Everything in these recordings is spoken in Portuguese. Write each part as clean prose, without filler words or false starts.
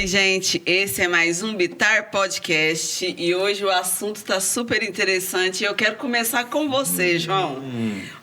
Oi, gente, esse é mais um Bitar Podcast e hoje o assunto está super interessante e eu quero começar com você, João.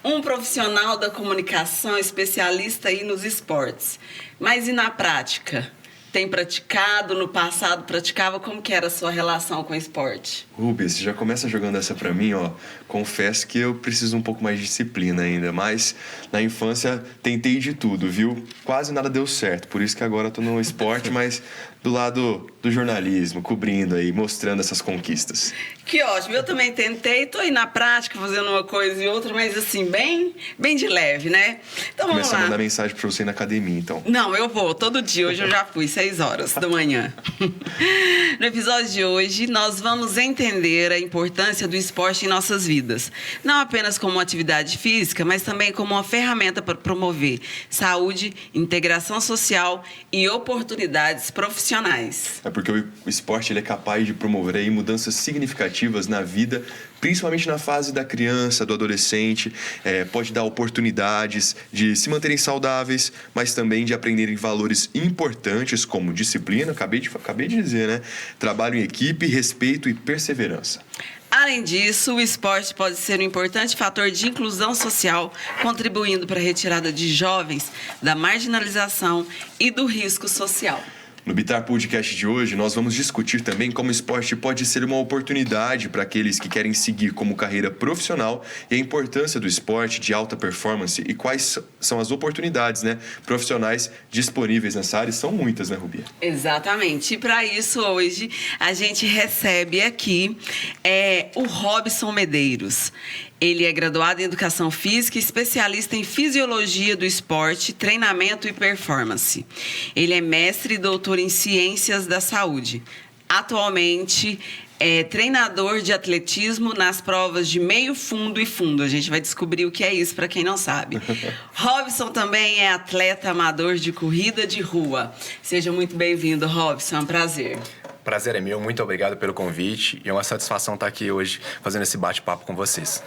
Um profissional da comunicação, especialista aí nos esportes. Mas e na prática? Tem praticado, no passado praticava, como que era a sua relação com o esporte? Rubens, você já começa jogando essa pra mim, ó. Confesso que eu preciso um pouco mais de disciplina ainda, mas na infância tentei de tudo, viu? Quase nada deu certo, por isso que agora eu tô no esporte, mas do lado do jornalismo, cobrindo aí, mostrando essas conquistas. Que ótimo, eu também tentei, tô aí na prática fazendo uma coisa e outra, mas assim, bem de leve, né? Então vamos Começa lá. a mandar mensagem pra você ir na academia, então. Não, eu vou, todo dia, hoje eu já fui, 6 horas da manhã. No episódio de hoje, nós vamos entender a importância do esporte em nossas vidas. Não apenas como uma atividade física, mas também como uma ferramenta para promover saúde, integração social e oportunidades profissionais. É porque o esporte ele é capaz de promover aí mudanças significativas na vida, principalmente na fase da criança, do adolescente. Pode dar oportunidades de se manterem saudáveis, mas também de aprenderem valores importantes como disciplina, acabei de dizer, né? Trabalho em equipe, respeito e perseverança. Além disso, o esporte pode ser um importante fator de inclusão social, contribuindo para a retirada de jovens da marginalização e do risco social. No Bitar Podcast de hoje, nós vamos discutir também como o esporte pode ser uma oportunidade para aqueles que querem seguir como carreira profissional e a importância do esporte de alta performance e quais são as oportunidades, né, profissionais disponíveis nessa área. São muitas, né, Rubia? Exatamente. E para isso, hoje, a gente recebe aqui o Robson Medeiros. Ele é graduado em Educação Física e especialista em Fisiologia do Esporte, Treinamento e Performance. Ele é mestre e doutor em Ciências da Saúde. Atualmente, é treinador de atletismo nas provas de meio fundo e fundo. A gente vai descobrir o que é isso para quem não sabe. Robson também é atleta amador de corrida de rua. Seja muito bem-vindo, Robson. É um prazer. Prazer é meu, muito obrigado pelo convite e é uma satisfação estar aqui hoje fazendo esse bate-papo com vocês.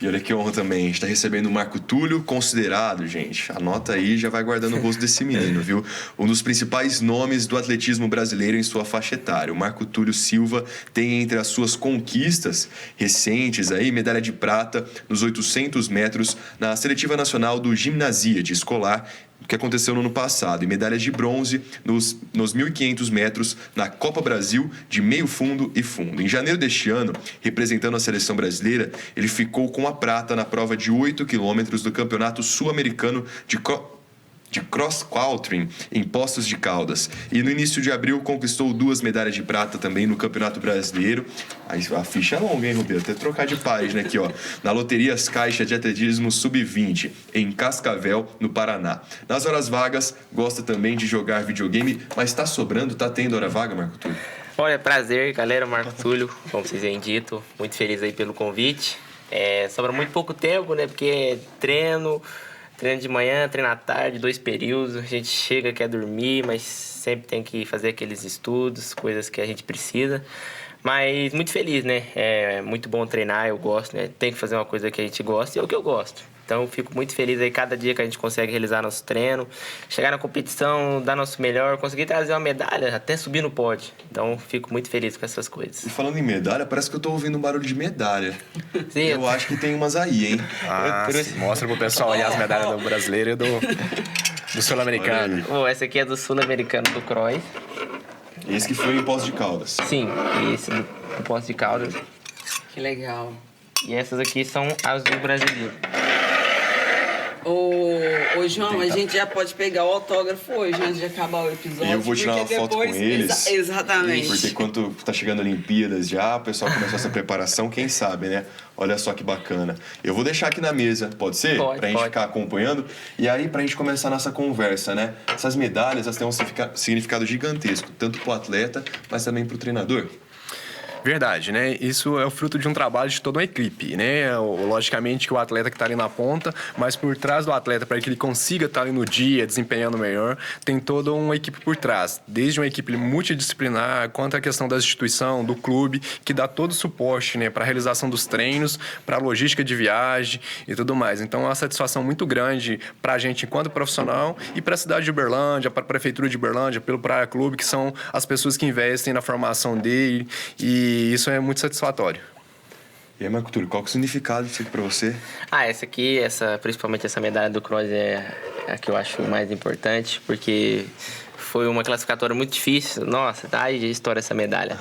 E olha que honra também, a gente está recebendo o Marco Túlio, considerado, gente, anota aí, já vai guardando o rosto desse menino, viu? Um dos principais nomes do atletismo brasileiro em sua faixa etária. O Marco Túlio Silva tem entre as suas conquistas recentes aí, medalha de prata nos 800 metros na Seletiva Nacional do Gimnasíade Escolar, que aconteceu no ano passado, e medalhas de bronze nos 1.500 metros na Copa Brasil de meio fundo e fundo. Em janeiro deste ano, representando a seleção brasileira, ele ficou com a prata na prova de 8 quilômetros do Campeonato Sul-Americano de cross country em Poços de Caldas. E no início de abril conquistou 2 medalhas de prata também no Campeonato Brasileiro. A ficha é longa, hein, Roberto? Até trocar de página aqui, ó. Na Loterias Caixa de Atletismo Sub-20, em Cascavel, no Paraná. Nas horas vagas, gosta também de jogar videogame, mas tá sobrando, tá tendo hora vaga, Marco Túlio? Olha, prazer, galera, Marco Túlio, como vocês têm dito, muito feliz aí pelo convite. Sobra muito pouco tempo, né, porque treino de manhã, treino à tarde, 2 períodos, a gente chega, quer dormir, mas sempre tem que fazer aqueles estudos, coisas que a gente precisa. Mas muito feliz, né? É muito bom treinar, eu gosto, né? Tem que fazer uma coisa que a gente gosta e é o que eu gosto. Então, eu fico muito feliz aí cada dia que a gente consegue realizar nosso treino, chegar na competição, dar nosso melhor, conseguir trazer uma medalha, até subir no pódio. Então, fico muito feliz com essas coisas. E falando em medalha, parece que eu tô ouvindo um barulho de medalha. Sim, eu acho que tem umas aí, hein? Mostra pro pessoal aí as medalhas do brasileiro e do sul-americano. Essa aqui é do sul-americano do Croix. Esse que foi em Poços de Caldas. Sim, esse do Poços de Caldas. Que legal. E essas aqui são as do brasileiro. Ô João, a gente já pode pegar o autógrafo hoje, antes de acabar o episódio. E eu vou tirar uma foto com eles. Exatamente. Porque quando tá chegando a Olimpíadas já, o pessoal começou essa preparação, quem sabe, né? Olha só que bacana. Eu vou deixar aqui na mesa, pode ser? Pode, pra gente ficar acompanhando. E aí, pra gente começar a nossa conversa, né? Essas medalhas, elas têm um significado gigantesco, tanto pro atleta, mas também pro treinador. Verdade, né? Isso é o fruto de um trabalho de toda uma equipe, né? Logicamente que o atleta que está ali na ponta, mas por trás do atleta, para que ele consiga estar ali no dia, desempenhando melhor, tem toda uma equipe por trás. Desde uma equipe multidisciplinar, quanto à questão da instituição, do clube, que dá todo o suporte, né? Para a realização dos treinos, para a logística de viagem e tudo mais. Então, é uma satisfação muito grande para a gente enquanto profissional e para a cidade de Uberlândia, para a prefeitura de Uberlândia, pelo Praia Clube, que são as pessoas que investem na formação dele, e isso é muito satisfatório. E aí, Marco Túlio, qual que é o significado disso aqui pra você? Principalmente essa medalha do cross é a que eu acho mais importante, porque foi uma classificatória muito difícil. Nossa, dá história essa medalha.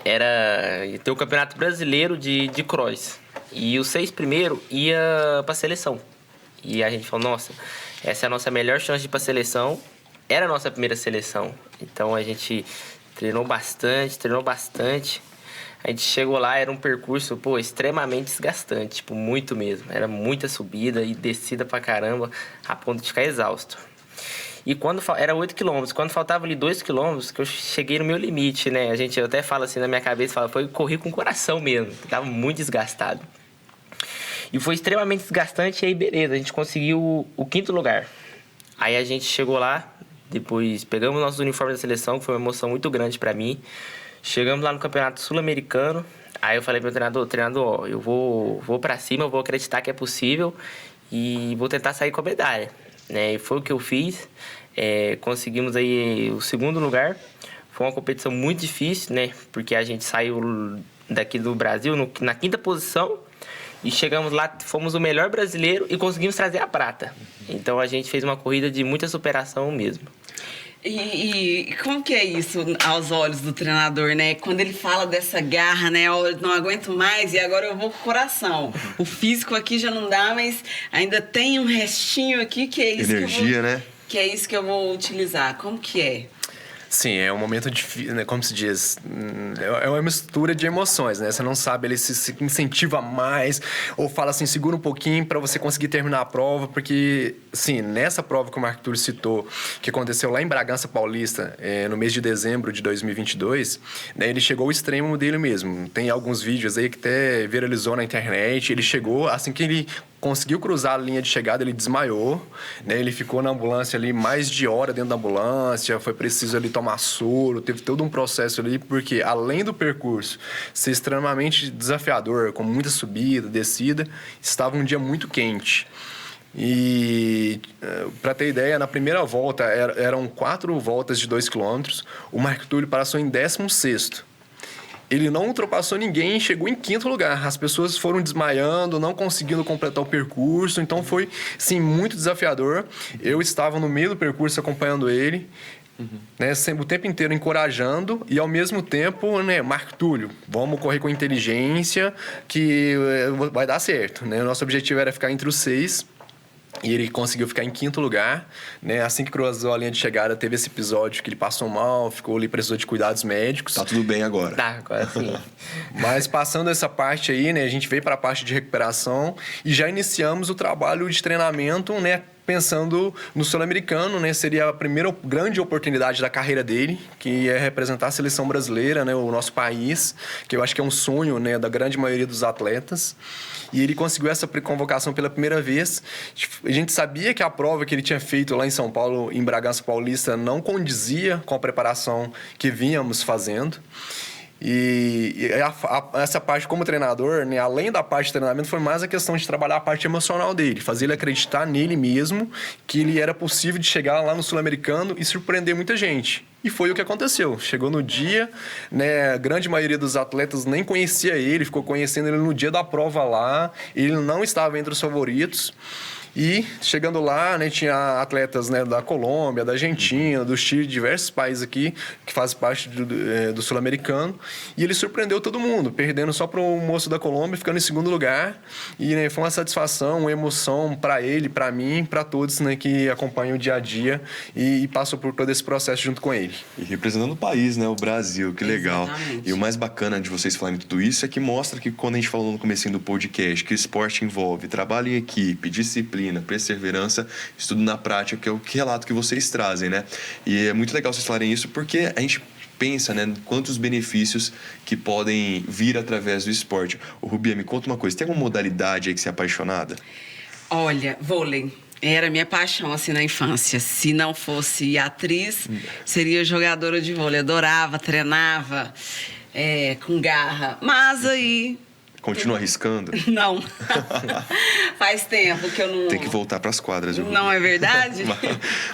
Era ter o Campeonato Brasileiro de cross, e os 6 primeiros ia pra seleção. E a gente falou, nossa, essa é a nossa melhor chance de ir pra seleção. Era a nossa primeira seleção. Então a gente treinou bastante. A gente chegou lá, era um percurso, extremamente desgastante, muito mesmo. Era muita subida e descida pra caramba, a ponto de ficar exausto. E era 8 quilômetros, quando faltava ali 2 quilômetros, que eu cheguei no meu limite, né? Eu até falo assim na minha cabeça, corri com o coração mesmo, tava muito desgastado. E foi extremamente desgastante, e aí beleza, a gente conseguiu o 5º lugar. Aí a gente chegou lá, depois pegamos nossos uniformes da seleção, que foi uma emoção muito grande pra mim. Chegamos lá no Campeonato Sul-Americano, aí eu falei pro meu treinador, eu vou pra cima, eu vou acreditar que é possível e vou tentar sair com a medalha, né? E foi o que eu fiz, conseguimos aí o 2º lugar. Foi uma competição muito difícil, né? Porque a gente saiu daqui do Brasil na 5ª posição e chegamos lá, fomos o melhor brasileiro e conseguimos trazer a prata. Então a gente fez uma corrida de muita superação mesmo. E como que é isso aos olhos do treinador, né? Quando ele fala dessa garra, né? Eu não aguento mais e agora eu vou com o coração. O físico aqui já não dá, mas ainda tem um restinho aqui que é isso Energia, né? Que é isso que eu vou utilizar. Como que é? Sim, é um momento difícil, né? Como se diz, é uma mistura de emoções, né? Você não sabe, ele se incentiva mais ou fala assim, segura um pouquinho para você conseguir terminar a prova, porque, sim, nessa prova que o Marco Túlio citou, que aconteceu lá em Bragança Paulista, no mês de dezembro de 2022, né? Ele chegou ao extremo dele mesmo. Tem alguns vídeos aí que até viralizou na internet. Ele chegou, assim que ele conseguiu cruzar a linha de chegada, ele desmaiou, né? Ele ficou na ambulância ali mais de hora dentro da ambulância, foi preciso ali tomar soro, teve todo um processo ali, porque além do percurso ser extremamente desafiador, com muita subida, descida, estava um dia muito quente. E, para ter ideia, na primeira volta, eram 4 voltas de 2 km, o Marco Túlio passou em 16º. Ele não ultrapassou ninguém e chegou em 5º lugar. As pessoas foram desmaiando, não conseguindo completar o percurso. Então foi, sim, muito desafiador. Eu estava no meio do percurso acompanhando ele, né, sempre, o tempo inteiro encorajando. E, ao mesmo tempo, né, Marco Túlio, vamos correr com inteligência que vai dar certo, né? O nosso objetivo era ficar entre os 6. E ele conseguiu ficar em 5º lugar, né? Assim que cruzou a linha de chegada, teve esse episódio que ele passou mal, ficou ali, precisou de cuidados médicos. Tá tudo bem agora. Tá, agora sim. Mas passando essa parte aí, né? A gente veio para a parte de recuperação e já iniciamos o trabalho de treinamento, né? Pensando no Sul-Americano, né? Seria a primeira grande oportunidade da carreira dele, que é representar a seleção brasileira, né? O nosso país, que eu acho que é um sonho, né? Da grande maioria dos atletas. E ele conseguiu essa convocação pela primeira vez. A gente sabia que a prova que ele tinha feito lá em São Paulo, em Bragança Paulista, não condizia com a preparação que vínhamos fazendo. E essa parte como treinador, né, além da parte de treinamento, foi mais a questão de trabalhar a parte emocional dele, fazer ele acreditar nele mesmo, que ele era possível de chegar lá no Sul-Americano e surpreender muita gente. E foi o que aconteceu. Chegou no dia, né, a grande maioria dos atletas nem conhecia ele, ficou conhecendo ele no dia da prova lá, ele não estava entre os favoritos. E chegando lá, né, tinha atletas, né, da Colômbia, da Argentina, do Chile, diversos países aqui que fazem parte do Sul-Americano. E ele surpreendeu todo mundo, perdendo só para o moço da Colômbia, ficando em 2º lugar. E, né, foi uma satisfação, uma emoção para ele, para mim, para todos, né, que acompanham o dia a dia e passam por todo esse processo junto com ele. E representando o país, né, o Brasil, que legal. Exatamente. E o mais bacana de vocês falarem tudo isso é que mostra que quando a gente falou no comecinho do podcast que o esporte envolve trabalho em equipe, disciplina, perseverança, estudo na prática, que é o relato que vocês trazem, né? E é muito legal vocês falarem isso porque a gente pensa, né, quantos benefícios que podem vir através do esporte. O Rubia, me conta uma coisa, tem alguma modalidade aí que você é apaixonada? Olha, vôlei. Era minha paixão, assim, na infância. Se não fosse atriz, seria jogadora de vôlei. Adorava, treinava, com garra. Mas aí... Continua arriscando? Não. Faz tempo que eu não... Tem que voltar para as quadras. Não é verdade?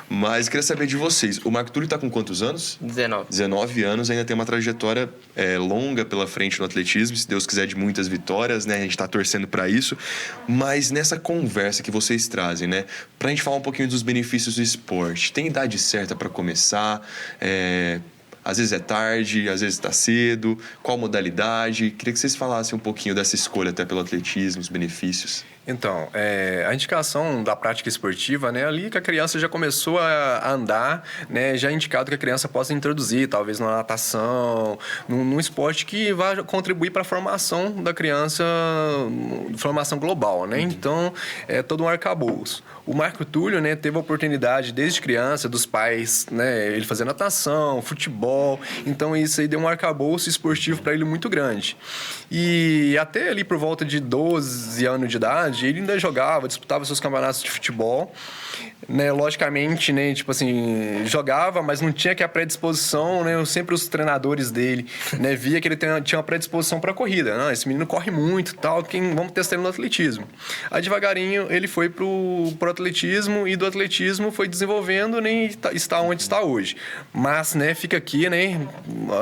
Mas queria saber de vocês. O Marco Túlio está com quantos anos? 19. 19 anos, ainda tem uma trajetória longa pela frente no atletismo, se Deus quiser, de muitas vitórias, né? A gente está torcendo para isso. Mas nessa conversa que vocês trazem, né? Para a gente falar um pouquinho dos benefícios do esporte. Tem idade certa para começar? Às vezes é tarde, às vezes está cedo. Qual modalidade? Queria que vocês falassem um pouquinho dessa escolha até pelo atletismo, os benefícios. Então, a indicação da prática esportiva, né, ali que a criança já começou a andar, né, já é indicado que a criança possa introduzir, talvez na natação, num esporte que vai contribuir para a formação da criança, formação global, né? Então, é todo um arcabouço. O Marco Túlio, né, teve a oportunidade desde criança dos pais, né, ele fazer natação, futebol, então isso aí deu um arcabouço esportivo para ele muito grande. E até ali por volta de 12 anos de idade, ele ainda jogava, disputava seus campeonatos de futebol, né? Logicamente, né? Tipo assim, jogava, mas não tinha que a predisposição, né? Sempre os treinadores dele, né? Via que ele tinha uma predisposição para corrida. Não, esse menino corre muito, tal, vamos testar ele no atletismo. Aí devagarinho ele foi pro atletismo e do atletismo foi desenvolvendo, né? E está onde está hoje. Mas, né? Fica aqui, né?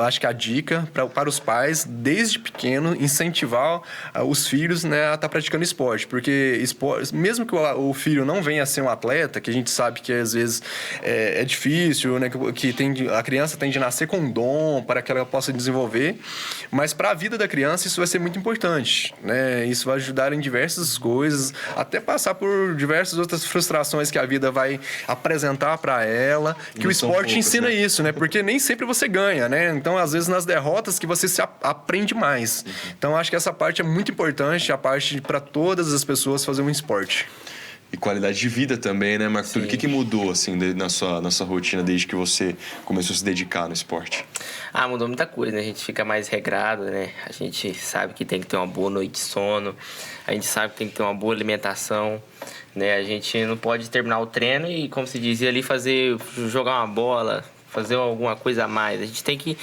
Acho que a dica para os pais desde pequeno incentivar os filhos, né? A estar praticando esporte, porque esporte, mesmo que o filho não venha a ser um atleta, que a gente sabe que às vezes é difícil, né? Que a criança tem de nascer com um dom para que ela possa desenvolver, mas para a vida da criança isso vai ser muito importante, né? Isso vai ajudar em diversas coisas, até passar por diversas outras frustrações que a vida vai apresentar para ela, que o esporte ensina isso, né? Porque nem sempre você ganha, né? Então, às vezes, nas derrotas que você se aprende mais. Então, acho que essa parte é muito importante, a parte para todas as pessoas fazer um esporte. E qualidade de vida também, né, Marco Túlio? O que mudou, assim, na sua rotina desde que você começou a se dedicar no esporte? Mudou muita coisa, né? A gente fica mais regrado, né? A gente sabe que tem que ter uma boa noite de sono, a gente sabe que tem que ter uma boa alimentação, né? A gente não pode terminar o treino e, como se dizia ali, jogar uma bola, fazer alguma coisa a mais. A gente tem que,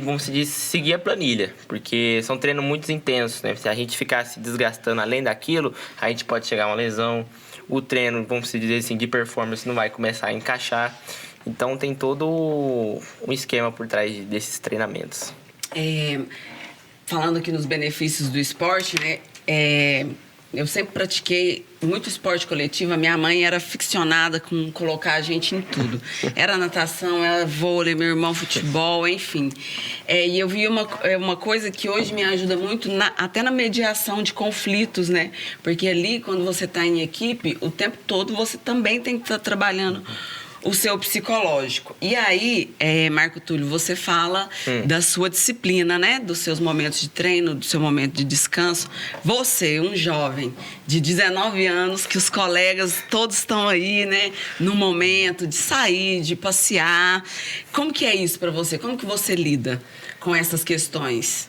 vamos dizer, seguir a planilha, porque são treinos muito intensos, né? Se a gente ficar se desgastando além daquilo, a gente pode chegar a uma lesão. O treino, vamos dizer assim, de performance não vai começar a encaixar. Então, tem todo um esquema por trás desses treinamentos. Falando aqui nos benefícios do esporte, né? Eu sempre pratiquei muito esporte coletivo. A minha mãe era ficcionada com colocar a gente em tudo. Era natação, era vôlei, meu irmão futebol, enfim. E eu vi uma coisa que hoje me ajuda muito, até na mediação de conflitos, né? Porque ali, quando você está em equipe, o tempo todo você também tem que estar trabalhando o seu psicológico. E aí, Marco Túlio, você fala da sua disciplina, né? Dos seus momentos de treino, do seu momento de descanso. Você, um jovem de 19 anos, que os colegas todos estão aí, né? No momento de sair, de passear. Como que é isso para você? Como que você lida com essas questões?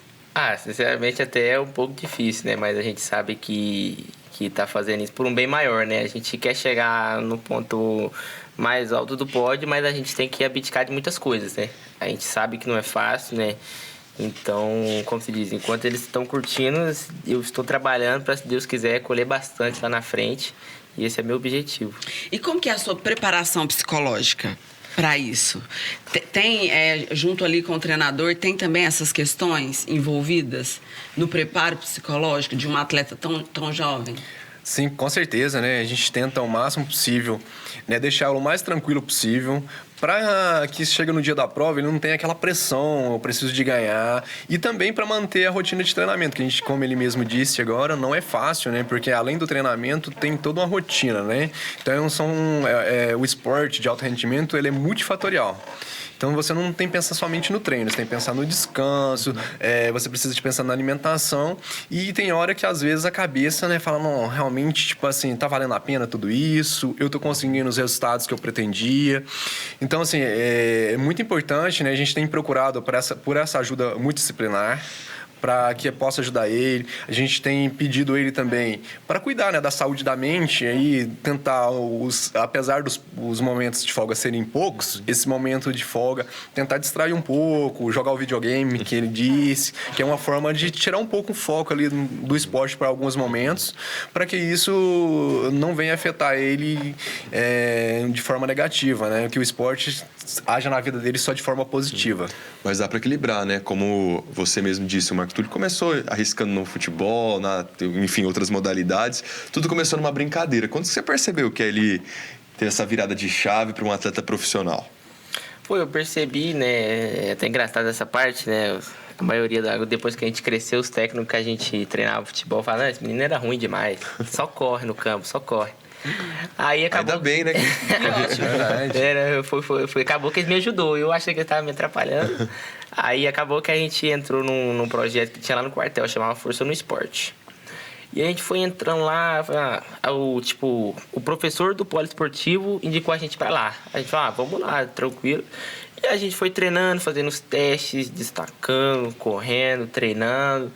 Sinceramente, até é um pouco difícil, né? Mas a gente sabe que tá fazendo isso por um bem maior, né? A gente quer chegar no ponto mais alto do pódio, mas a gente tem que abdicar de muitas coisas, né? A gente sabe que não é fácil, né? Então, como se diz, enquanto eles estão curtindo, eu estou trabalhando para, se Deus quiser, colher bastante lá na frente. E esse é meu objetivo. E como que é a sua preparação psicológica para isso? Tem, junto ali com o treinador, tem também essas questões envolvidas no preparo psicológico de um atleta tão jovem? Sim, com certeza, né? A gente tenta o máximo possível, né, deixá-lo o mais tranquilo possível, para que chega no dia da prova ele não tenha aquela pressão, eu preciso de ganhar, e também para manter a rotina de treinamento, que a gente, como ele mesmo disse agora, não é fácil, né? Porque além do treinamento tem toda uma rotina, né? Então o esporte de alto rendimento ele é multifatorial. Então você não tem que pensar somente no treino, você tem que pensar no descanso, você precisa de pensar na alimentação, e tem hora que às vezes a cabeça, né, fala, não, realmente, tipo assim, tá valendo a pena tudo isso, eu tô conseguindo os resultados que eu pretendia. Então, assim, é muito importante, né, a gente tem procurado por essa ajuda multidisciplinar, para que possa ajudar ele. A gente tem pedido ele também para cuidar, né, da saúde da mente e tentar, apesar dos os momentos de folga serem poucos, esse momento de folga, tentar distrair um pouco, jogar o videogame, que ele disse, que é uma forma de tirar um pouco o foco ali do esporte para alguns momentos, para que isso não venha afetar ele de forma negativa, né? Que o esporte haja na vida dele só de forma positiva. Mas dá para equilibrar, né? Como você mesmo disse, o Marco Túlio começou arriscando no futebol, enfim, outras modalidades. Tudo começou numa brincadeira. Quando você percebeu que ele teve essa virada de chave para um atleta profissional? Pô, eu percebi, né? É até engraçado essa parte, né? A maioria, depois que a gente cresceu, os técnicos que a gente treinava futebol falavam, esse menino era ruim demais. Só corre no campo, só corre. Aí acabou... Ainda bem, né? Acabou que ele me ajudou. Eu achei que ele estava me atrapalhando. Aí acabou que a gente entrou num projeto que tinha lá no quartel, chamava Força no Esporte. E a gente foi entrando lá, o professor do poliesportivo indicou a gente para lá. A gente falou, vamos lá, tranquilo. E a gente foi treinando, fazendo os testes, destacando, correndo, treinando,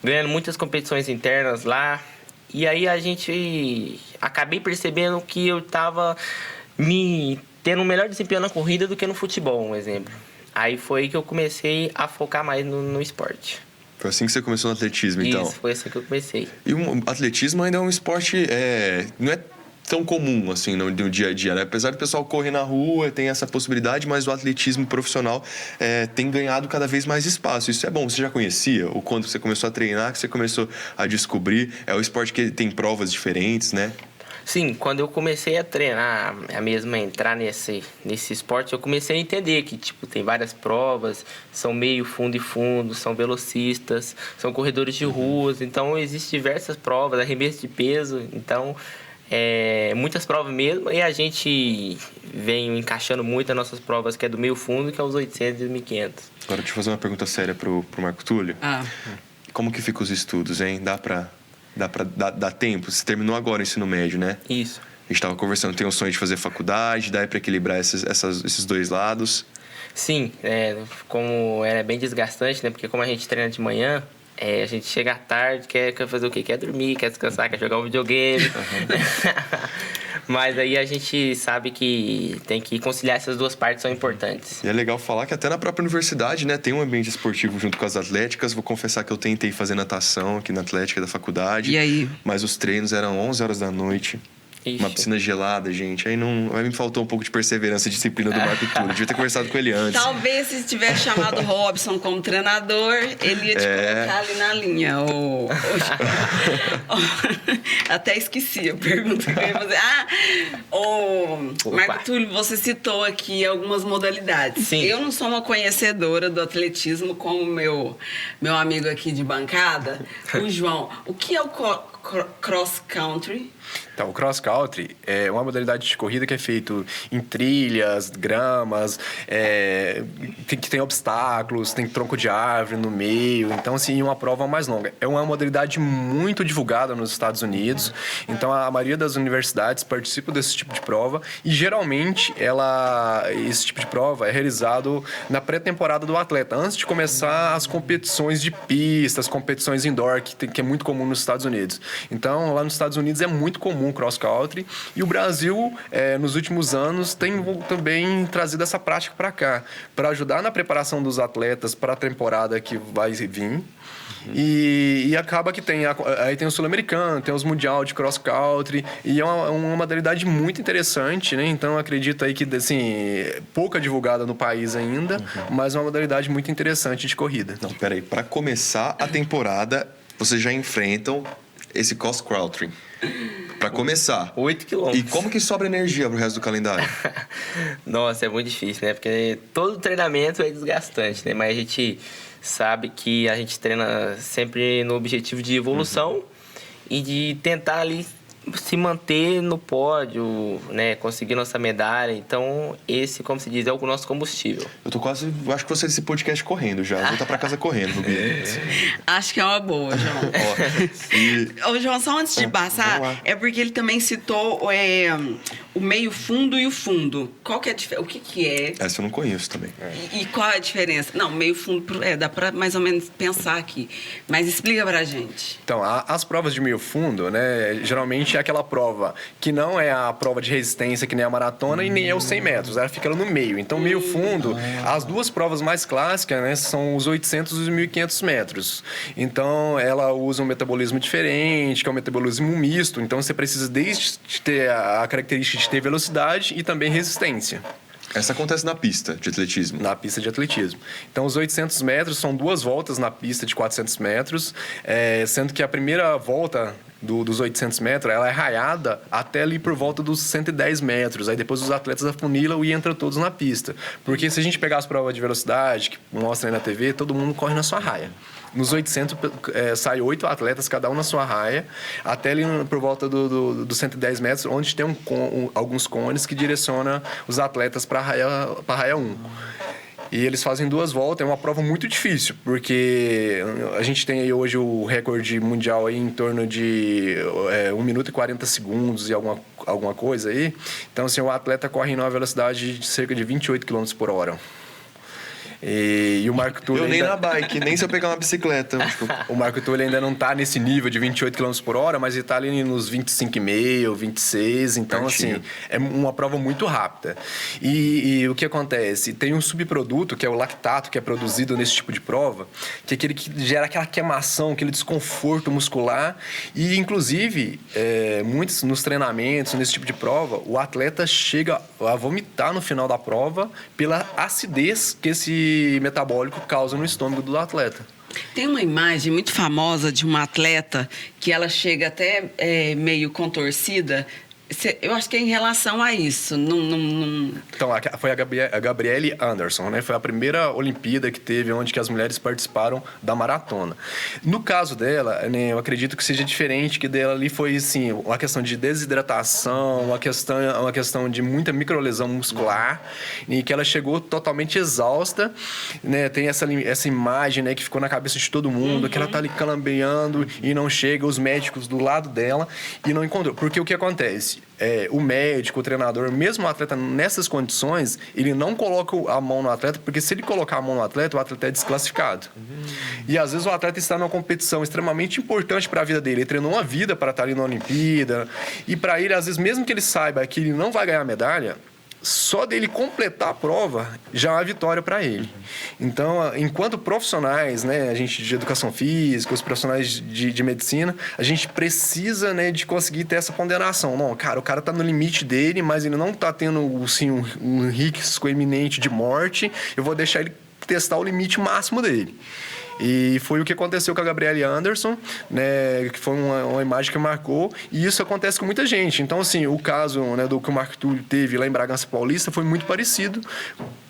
ganhando muitas competições internas lá. E aí a gente... Acabei percebendo que eu estava tendo um melhor desempenho na corrida do que no futebol, um exemplo. Aí foi que eu comecei a focar mais no esporte. Foi assim que você começou no atletismo, então? Isso, foi assim que eu comecei. E o atletismo ainda é um esporte... não é tão comum, assim, no dia a dia, né? Apesar do pessoal correr na rua, tem essa possibilidade, mas o atletismo profissional tem ganhado cada vez mais espaço. Isso é bom. Você já conhecia? Ou quando você começou a treinar, que você começou a descobrir? É um esporte que tem provas diferentes, né? Sim, quando eu comecei a treinar, a entrar nesse esporte, eu comecei a entender que, tem várias provas, são meio, fundo e fundo, são velocistas, são corredores de ruas, então existem diversas provas, arremesso de peso, então... muitas provas mesmo, e a gente vem encaixando muito as nossas provas, que é do meio fundo, que é os 800 e 1500. Agora, deixa eu fazer uma pergunta séria pro Marco Túlio. Como que ficam os estudos, hein? Dá tempo? Você terminou agora o ensino médio, né? Isso. A gente estava conversando, tem o sonho de fazer faculdade, dá para equilibrar esses dois lados? Sim, como é bem desgastante, né? Porque como a gente treina de manhã, a gente chega à tarde, quer fazer o quê? Quer dormir, quer descansar, quer jogar um videogame. Mas aí a gente sabe que tem que conciliar essas duas partes, são importantes. E é legal falar que até na própria universidade, né, tem um ambiente esportivo junto com as atléticas. Vou confessar que eu tentei fazer natação aqui na atlética da faculdade. E aí? Mas os treinos eram 11 horas da noite. Ixi. Uma piscina gelada, gente. Aí me faltou um pouco de perseverança e disciplina do Marco Túlio. Devia ter conversado com ele antes. Talvez se tivesse chamado Robson como treinador, ele ia te colocar ali na linha. Até esqueci a pergunta que eu ia fazer. Marco Túlio, você citou aqui algumas modalidades. Sim. Eu não sou uma conhecedora do atletismo como meu amigo aqui de bancada, o João. O que é o cross country? Então, o cross country é uma modalidade de corrida que é feito em trilhas, gramas, que tem obstáculos, tem tronco de árvore no meio. Então, assim, uma prova mais longa. É uma modalidade muito divulgada nos Estados Unidos. Então, a maioria das universidades participa desse tipo de prova e, geralmente, esse tipo de prova é realizado na pré-temporada do atleta, antes de começar as competições de pista, as competições indoor, que é muito comum nos Estados Unidos. Então, lá nos Estados Unidos é muito comum cross country, e o Brasil, nos últimos anos, tem também trazido essa prática para cá, para ajudar na preparação dos atletas para a temporada que vai vir. E acaba que aí tem o Sul-Americano, tem os Mundial de Cross Country, e é uma modalidade muito interessante, né? Então, eu acredito aí que, assim, pouca divulgada no país ainda, mas uma modalidade muito interessante de corrida. Não, peraí. Para começar a temporada, vocês já enfrentam esse cross country. Para começar. 8 quilômetros. E como que sobra energia pro resto do calendário? Nossa, é muito difícil, né? Porque todo treinamento é desgastante, né? Mas a gente sabe que a gente treina sempre no objetivo de evolução e de tentar ali se manter no pódio, né? Conseguir nossa medalha. Então, esse, como se diz, é o nosso combustível. Eu acho que você desse podcast correndo já. Voltar pra casa correndo, Rubi. Acho que é uma boa, João. Ô, João, só antes de passar, é porque ele também citou o meio fundo e o fundo. Qual que é a diferença? O que é? Essa eu não conheço também. E qual é a diferença? Não, meio fundo, dá pra mais ou menos pensar aqui. Mas explica pra gente. Então, as provas de meio fundo, né, geralmente é aquela prova que não é a prova de resistência, que nem a maratona, e nem é os 100 metros, ela fica no meio. Então, meio fundo, as duas provas mais clássicas, né, são os 800 e os 1.500 metros. Então, ela usa um metabolismo diferente, que é um metabolismo misto. Então, você precisa desde ter a característica de ter velocidade e também resistência. Essa acontece na pista de atletismo. Na pista de atletismo. Então, os 800 metros são 2 voltas na pista de 400 metros, sendo que a primeira volta dos 800 metros, ela é raiada até ali por volta dos 110 metros. Aí depois os atletas afunilam e entram todos na pista. Porque se a gente pegar as provas de velocidade, que mostra aí na TV, todo mundo corre na sua raia. Nos 800, sai 8 atletas, cada um na sua raia, até ali por volta dos 110 metros, onde tem alguns cones que direcionam os atletas para a raia 1. E eles fazem 2 voltas, é uma prova muito difícil, porque a gente tem aí hoje o recorde mundial aí em torno de 1 minuto e 40 segundos e alguma coisa aí. Então, assim, o atleta corre em uma velocidade de cerca de 28 km por hora. E o Marco Túlio nem na bike, nem se eu pegar uma bicicleta. O Marco Túlio ainda não está nesse nível de 28 km por hora, mas ele está ali nos 25,5, 26. Então, pertinho. assim, é uma prova muito rápida. E o que acontece? Tem um subproduto, que é o lactato, que é produzido nesse tipo de prova, que é aquele que gera aquela queimação, aquele desconforto muscular. E, inclusive, muitos nos treinamentos, nesse tipo de prova, o atleta chega a vomitar no final da prova pela acidez que esse metabólico causa no estômago do atleta. Tem uma imagem muito famosa de uma atleta que ela chega até meio contorcida. Eu acho que é em relação a isso. Então, foi a Gabrielle Anderson, né? Foi a primeira Olimpíada que teve onde que as mulheres participaram da maratona. No caso dela, né, eu acredito que seja diferente, que dela ali foi, assim, uma questão de desidratação, uma questão de muita microlesão muscular, e que ela chegou totalmente exausta, né? Tem essa imagem, né, que ficou na cabeça de todo mundo, que ela tá ali calambeando e não chega, os médicos do lado dela e não encontrou. Porque o que acontece? O médico, o treinador, mesmo o atleta nessas condições, ele não coloca a mão no atleta, porque se ele colocar a mão no atleta, o atleta é desclassificado. E às vezes o atleta está numa competição extremamente importante para a vida dele. Ele treinou uma vida para estar ali na Olimpíada. E para ele, às vezes, mesmo que ele saiba que ele não vai ganhar medalha, só dele completar a prova já é uma vitória para ele. Então, enquanto profissionais, né, a gente de educação física, os profissionais de medicina, a gente precisa, né, de conseguir ter essa ponderação. Não, cara, o cara tá no limite dele, mas ele não tá tendo, assim, um risco iminente de morte. Eu vou deixar ele testar o limite máximo dele. E foi o que aconteceu com a Gabrielle Anderson, né, que foi uma imagem que marcou, e isso acontece com muita gente. Então, assim, o caso, né, do que o Marco Túlio teve lá em Bragança Paulista foi muito parecido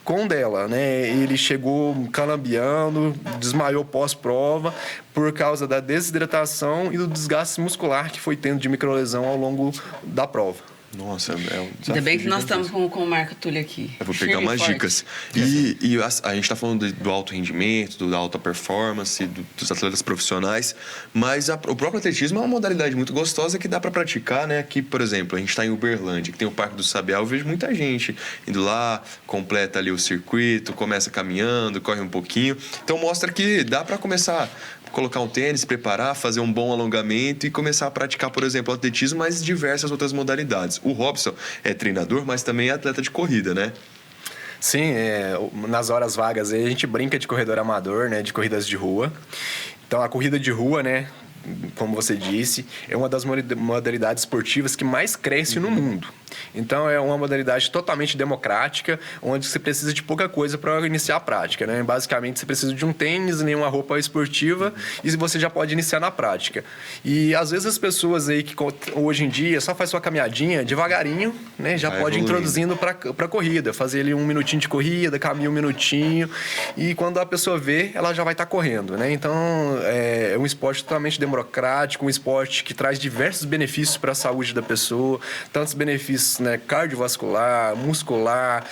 com o dela, né? Ele chegou calambeando, desmaiou pós-prova por causa da desidratação e do desgaste muscular que foi tendo de microlesão ao longo da prova. Nossa, é um desafio. Ainda bem que nós gigantesco. estamos com o Marco Túlio aqui. Eu vou pegar Firme e umas forte. dicas. E a gente está falando do alto rendimento, da alta performance, dos atletas profissionais, mas o próprio atletismo é uma modalidade muito gostosa que dá para praticar, né? Aqui, por exemplo, a gente está em Uberlândia, que tem o Parque do Sabiá, eu vejo muita gente indo lá, completa ali o circuito, começa caminhando, corre um pouquinho. Então mostra que dá para começar colocar um tênis, preparar, fazer um bom alongamento e começar a praticar, por exemplo, atletismo, mas diversas outras modalidades. O Robson é treinador, mas também é atleta de corrida, né? Sim, nas horas vagas aí a gente brinca de corredor amador, né, de corridas de rua. Então, a corrida de rua, né, como você disse, é uma das modalidades esportivas que mais cresce no mundo. Então, é uma modalidade totalmente democrática, onde você precisa de pouca coisa para iniciar a prática, né? Basicamente, você precisa de um tênis, nenhuma roupa esportiva, e você já pode iniciar na prática. E, às vezes, as pessoas aí que hoje em dia só faz sua caminhadinha devagarinho, né? Já pode ir introduzindo para a corrida, fazer ali 1 minutinho de corrida, caminha 1 minutinho, e quando a pessoa vê, ela já vai estar correndo, né? Então, um esporte totalmente democrático, um esporte que traz diversos benefícios para a saúde da pessoa, tantos benefícios, né, cardiovascular, muscular,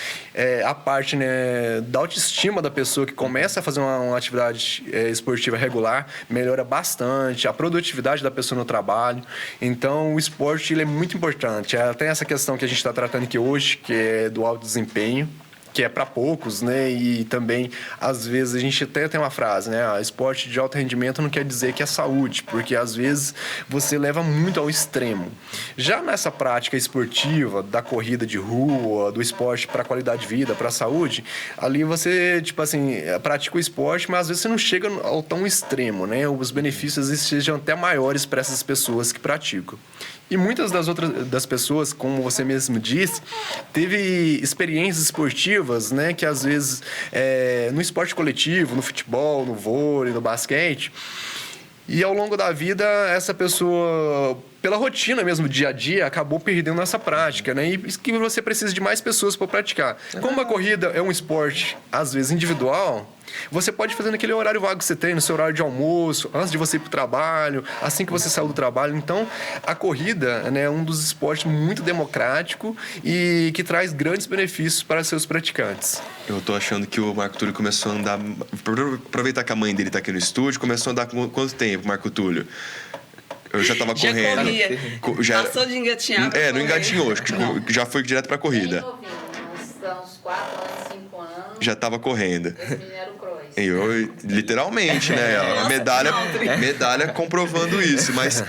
a parte, né, da autoestima da pessoa que começa a fazer uma atividade esportiva regular, melhora bastante a produtividade da pessoa no trabalho. Então, o esporte ele é muito importante. Tem essa questão que a gente está tratando aqui hoje, que é do alto desempenho, que é para poucos, né? E também, às vezes, a gente até tem uma frase, né? Esporte de alto rendimento não quer dizer que é saúde, porque, às vezes, você leva muito ao extremo. Já nessa prática esportiva, da corrida de rua, do esporte para qualidade de vida, para a saúde, ali você, tipo assim, pratica o esporte, mas às vezes você não chega ao tão extremo, né? Os benefícios sejam até maiores para essas pessoas que praticam. E muitas das pessoas, como você mesmo disse, teve experiências esportivas, né, que às vezes no esporte coletivo, no futebol, no vôlei, no basquete, e ao longo da vida essa pessoa, pela rotina mesmo, dia a dia, acabou perdendo essa prática, né? E que você precisa de mais pessoas para praticar. Como a corrida é um esporte, às vezes, individual, você pode fazer naquele horário vago que você tem, no seu horário de almoço, antes de você ir para o trabalho, assim que você saiu do trabalho. Então, a corrida, né, é um dos esportes muito democrático e que traz grandes benefícios para seus praticantes. Eu tô achando que o Marco Túlio começou a andar... Aproveitar que a mãe dele tá aqui no estúdio, começou a andar com quanto tempo, Marco Túlio? Eu já tava correndo. Corria. Passou de engatinhar. Não engatinhou, já foi direto pra corrida. Uns 4 anos, 5 anos. Já tava correndo. Esse menino era o Croix. Literalmente, né? A medalha comprovando isso. Mas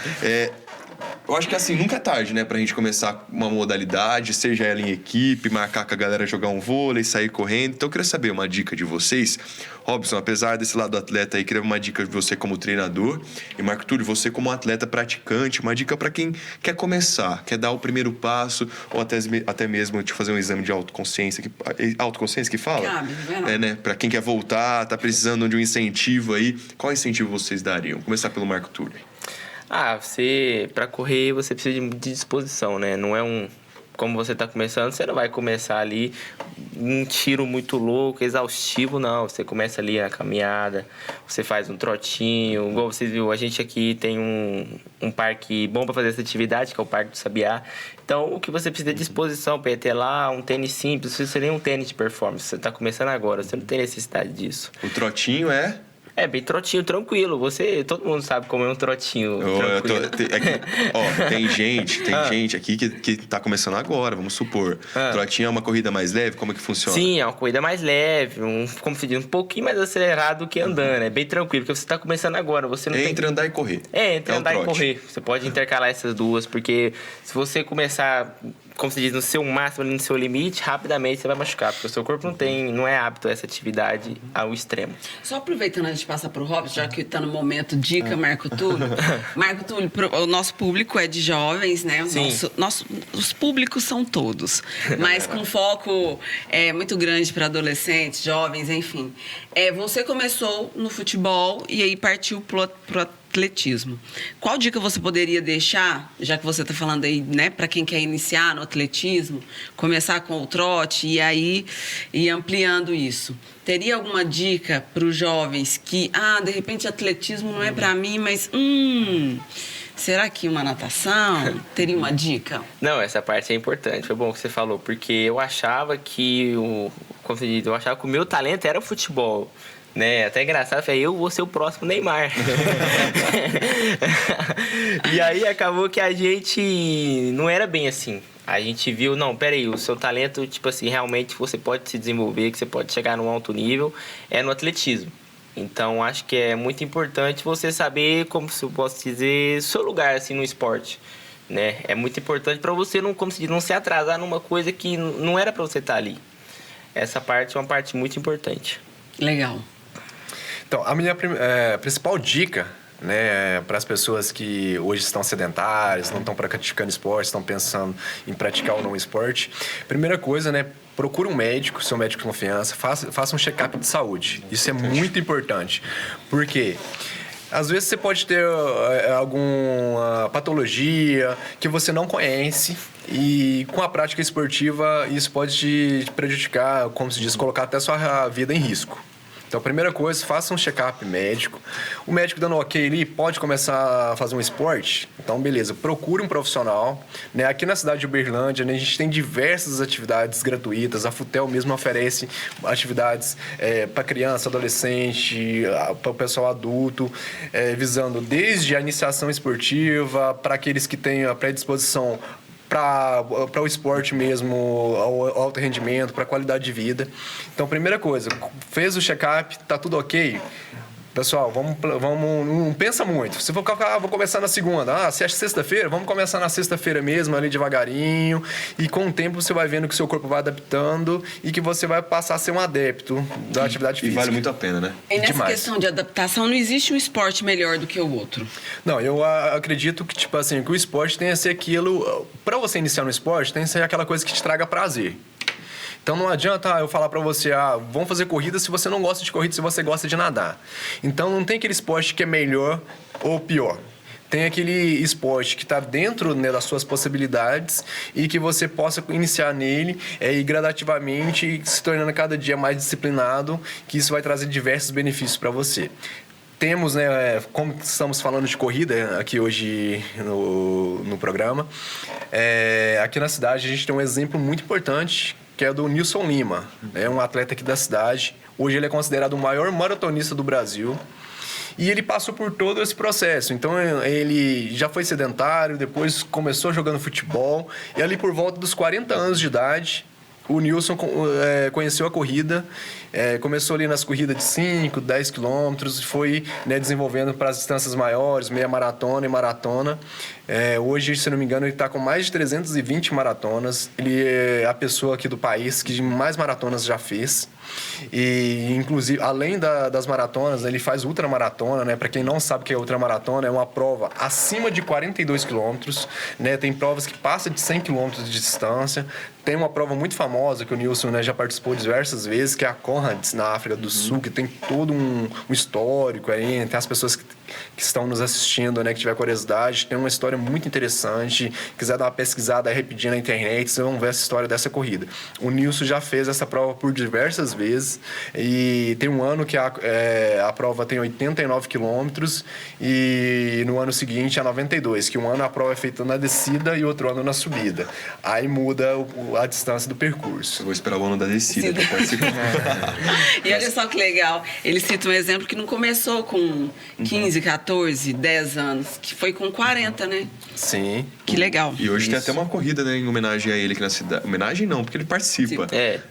eu acho que assim, nunca é tarde, né? Pra gente começar uma modalidade, seja ela em equipe, marcar com a galera jogar um vôlei, sair correndo. Então eu queria saber uma dica de vocês. Robson, apesar desse lado do atleta aí, queria uma dica de você como treinador. E Marco Túlio, você como atleta praticante, uma dica para quem quer começar, quer dar o primeiro passo, ou até mesmo te fazer um exame de autoconsciência. Autoconsciência que fala? Cabe, não. Né? Para quem quer voltar, tá precisando de um incentivo aí, qual incentivo vocês dariam? Começar pelo Marco Túlio. Para correr, você precisa de disposição, né? Não é como você está começando, você não vai começar ali um tiro muito louco, exaustivo, não. Você começa ali a caminhada, você faz um trotinho. Igual vocês viram, a gente aqui tem um parque bom para fazer essa atividade, que é o Parque do Sabiá. Então, o que você precisa de disposição para ir até lá, um tênis simples, não precisa nem um tênis de performance. Você está começando agora, você não tem necessidade disso. O trotinho é... bem trotinho, tranquilo. Todo mundo sabe como é um trotinho. Tem gente aqui que tá começando agora, vamos supor. Trotinho é uma corrida mais leve? Como é que funciona? Sim, é uma corrida mais leve, como se diz, um pouquinho mais acelerado do que andando. É bem tranquilo, porque você tá começando agora. Você não entre andar e correr. Entre andar e correr. Você pode intercalar essas duas, porque se você começar, como se diz, no seu máximo, no seu limite, rapidamente você vai machucar, porque o seu corpo não é apto a essa atividade ao extremo. Só aproveitando a gente passa para o Robson, já que está no momento dica Marco Túlio. Marco Túlio, o nosso público é de jovens, né? Os públicos são todos, mas com foco muito grande para adolescentes, jovens, enfim. Você começou no futebol e aí partiu pro atletismo. Qual dica você poderia deixar, já que você está falando aí, né, para quem quer iniciar no atletismo, começar com o trote e aí ir ampliando isso? Teria alguma dica para os jovens que, de repente atletismo não é para mim, mas será que uma natação teria uma dica? Não, essa parte é importante. Foi bom que você falou, porque eu achava que o meu talento era o futebol. Né? Até engraçado, falei, eu vou ser o próximo Neymar. E aí acabou que a gente não era bem assim. A gente viu, peraí, o seu talento, tipo assim, realmente você pode se desenvolver, que você pode chegar num alto nível, no atletismo. Então, acho que é muito importante você saber, como eu posso dizer, seu lugar, assim, no esporte. Né? É muito importante para você não se atrasar numa coisa que não era para você estar ali. Essa parte é uma parte muito importante. Legal. Então, a minha principal dica, né, para as pessoas que hoje estão sedentárias, não estão praticando esporte, estão pensando em praticar ou não esporte, primeira coisa, né, procure um médico, seu médico de confiança, faça um check-up de saúde. Isso é muito importante, porque às vezes você pode ter alguma patologia que você não conhece e com a prática esportiva isso pode te prejudicar, como se diz, colocar até a sua vida em risco. Então, a primeira coisa, faça um check-up médico. O médico dando ok ali, pode começar a fazer um esporte? Então, beleza, procure um profissional. Né? Aqui na cidade de Uberlândia, né, a gente tem diversas atividades gratuitas. A Futel mesmo oferece atividades para criança, adolescente, para o pessoal adulto, visando desde a iniciação esportiva, para aqueles que têm a predisposição para o esporte mesmo, ao alto rendimento, para a qualidade de vida. Então, primeira coisa, fez o check-up, tá tudo ok? Pessoal, vamos, não pensa muito. Se for vou começar na segunda. Se é sexta-feira, vamos começar na sexta-feira mesmo, ali devagarinho. E com o tempo você vai vendo que o seu corpo vai adaptando e que você vai passar a ser um adepto da atividade física. E vale muito a pena, né? E nessa Demais. questão de adaptação, não existe um esporte melhor do que o outro. Não, eu acredito que, tipo assim, que o esporte tem a ser aquilo... Para você iniciar no esporte, tem que ser aquela coisa que te traga prazer. Então não adianta eu falar pra você, vamos fazer corrida se você não gosta de corrida, se você gosta de nadar. Então não tem aquele esporte que é melhor ou pior. Tem aquele esporte que está dentro, né, das suas possibilidades e que você possa iniciar nele e gradativamente se tornando cada dia mais disciplinado, que isso vai trazer diversos benefícios para você. Temos, né, como estamos falando de corrida aqui hoje no programa, aqui na cidade a gente tem um exemplo muito importante, que é do Nilson Lima. É um atleta aqui da cidade. Hoje ele é considerado o maior maratonista do Brasil. E ele passou por todo esse processo. Então, ele já foi sedentário, depois começou jogando futebol. E ali por volta dos 40 anos de idade, o Nilson conheceu a corrida, começou ali nas corridas de 5, 10 quilômetros, foi, né, desenvolvendo para as distâncias maiores, meia maratona e maratona. Hoje, se não me engano, ele está com mais de 320 maratonas. Ele é a pessoa aqui do país que mais maratonas já fez. E, inclusive, além das maratonas, ele faz ultramaratona, né? Para quem não sabe o que é ultramaratona, é uma prova acima de 42 quilômetros, né? Tem provas que passam de 100 quilômetros de distância. Tem uma prova muito famosa que o Nilson, né, já participou diversas vezes, que é a Conrads, na África do Sul, que tem todo um histórico aí. Tem as pessoas que estão nos assistindo, né, que tiver curiosidade, tem uma história muito interessante. Quiser dar uma pesquisada aí rapidinho na internet, vocês vão ver essa história dessa corrida. O Nilson já fez essa prova por diversas vezes e tem um ano que a prova tem 89 quilômetros e no ano seguinte é 92, que um ano a prova é feita na descida e outro ano na subida. Aí muda a distância do percurso. Eu vou esperar o ano da descida para participar. E olha só que legal, ele cita um exemplo que não começou com 15, 14, 10 anos, que foi com 40, né? Sim. Que legal. E hoje tem até uma corrida, né, em homenagem a ele aqui na cidade. Homenagem não, porque ele participa.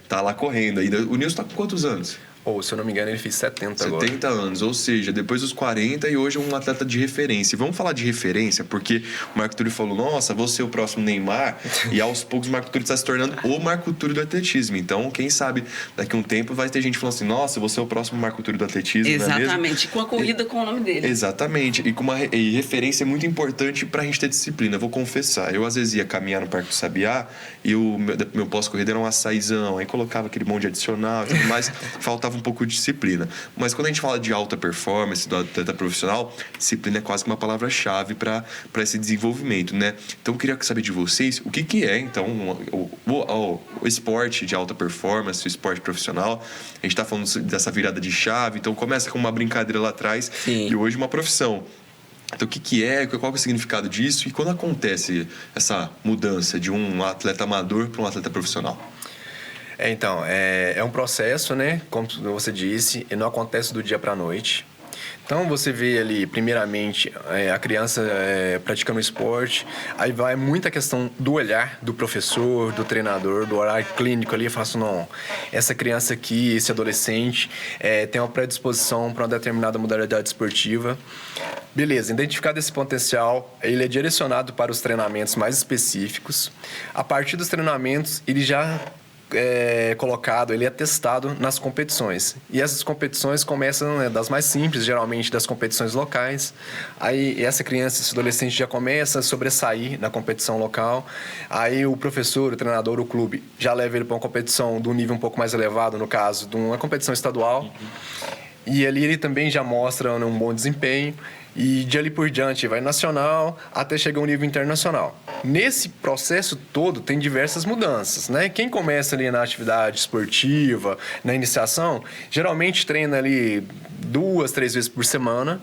Tá lá correndo ainda. O Nilson tá com quantos anos? Se eu não me engano, ele fez 70 agora. 70 anos, ou seja, depois dos 40 e hoje é um atleta de referência. E vamos falar de referência, porque o Marco Túlio falou, nossa, vou ser o próximo Neymar, e aos poucos o Marco Túlio está se tornando o Marco Túlio do atletismo. Então, quem sabe, daqui a um tempo vai ter gente falando assim, nossa, eu vou ser o próximo Marco Túlio do atletismo, Exatamente, não é mesmo? com a corrida com o nome dele. Exatamente, e referência é muito importante pra gente ter disciplina, vou confessar. Eu, às vezes, ia caminhar no Parque do Sabiá e o meu pós-corrida era um açaizão, aí colocava aquele monte de adicional e tudo mais, faltava um pouco de disciplina. Mas quando a gente fala de alta performance, do atleta profissional, disciplina é quase que uma palavra-chave para esse desenvolvimento, né? Então, eu queria saber de vocês o que é, então, o esporte de alta performance, o esporte profissional. A gente está falando dessa virada de chave, então começa com uma brincadeira lá atrás. Sim. E hoje uma profissão. Então, o que é, qual é o significado disso e quando acontece essa mudança de um atleta amador para um atleta profissional? Então, é um processo, né? Como você disse, e não acontece do dia para a noite. Então, você vê ali, primeiramente, a criança praticando esporte, aí vai muita questão do olhar do professor, do treinador, do olhar clínico ali, e fala assim, não, essa criança aqui, esse adolescente, tem uma predisposição para uma determinada modalidade esportiva. Beleza, identificado esse potencial, ele é direcionado para os treinamentos mais específicos. A partir dos treinamentos, ele já colocado, ele é testado nas competições. E essas competições começam, né, das mais simples, geralmente das competições locais. Aí essa criança, esse adolescente já começa a sobressair na competição local. Aí o professor, o treinador, o clube já leva ele para uma competição de um nível um pouco mais elevado, no caso de uma competição estadual. E ali ele também já mostra um bom desempenho. E de ali por diante vai nacional até chegar ao nível internacional. Nesse processo todo tem diversas mudanças, né? Quem começa ali na atividade esportiva, na iniciação, geralmente treina ali 2, 3 vezes por semana.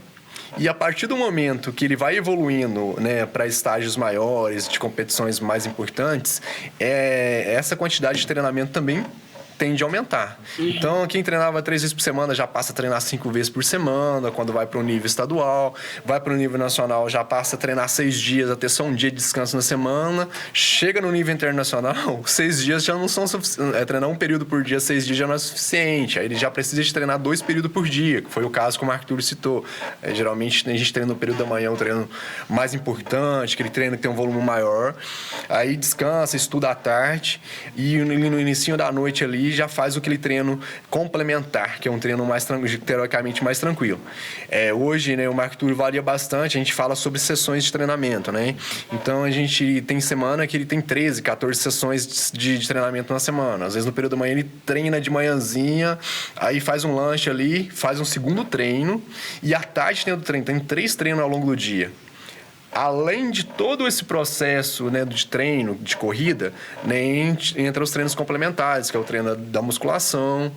E a partir do momento que ele vai evoluindo, né, para estágios maiores, de competições mais importantes, essa quantidade de treinamento também tende a aumentar. Então, quem treinava 3 vezes por semana já passa a treinar 5 vezes por semana, quando vai para o nível estadual. Vai para o nível nacional, já passa a treinar 6 dias, a ter só um dia de descanso na semana. Chega no nível internacional, 6 dias já não são suficientes. Treinar um período por dia, 6 dias já não é suficiente. Aí ele já precisa de treinar 2 períodos por dia, que foi o caso que o Marco Túlio citou. Geralmente, a gente treina no período da manhã, um treino mais importante, aquele treino que tem um volume maior. Aí descansa, estuda à tarde. E no início da noite ali, já faz aquele treino complementar, que é um treino mais teoricamente mais tranquilo. Hoje, né, o Marco Túlio varia bastante, a gente fala sobre sessões de treinamento, né? Então, a gente tem semana que ele tem 13, 14 sessões de treinamento na semana. Às vezes, no período da manhã, ele treina de manhãzinha, aí faz um lanche ali, faz um segundo treino, e à tarde tem outro treino. Tem 3 treinos ao longo do dia. Além de todo esse processo, né, de treino, de corrida, né, entra os treinos complementares, que é o treino da musculação,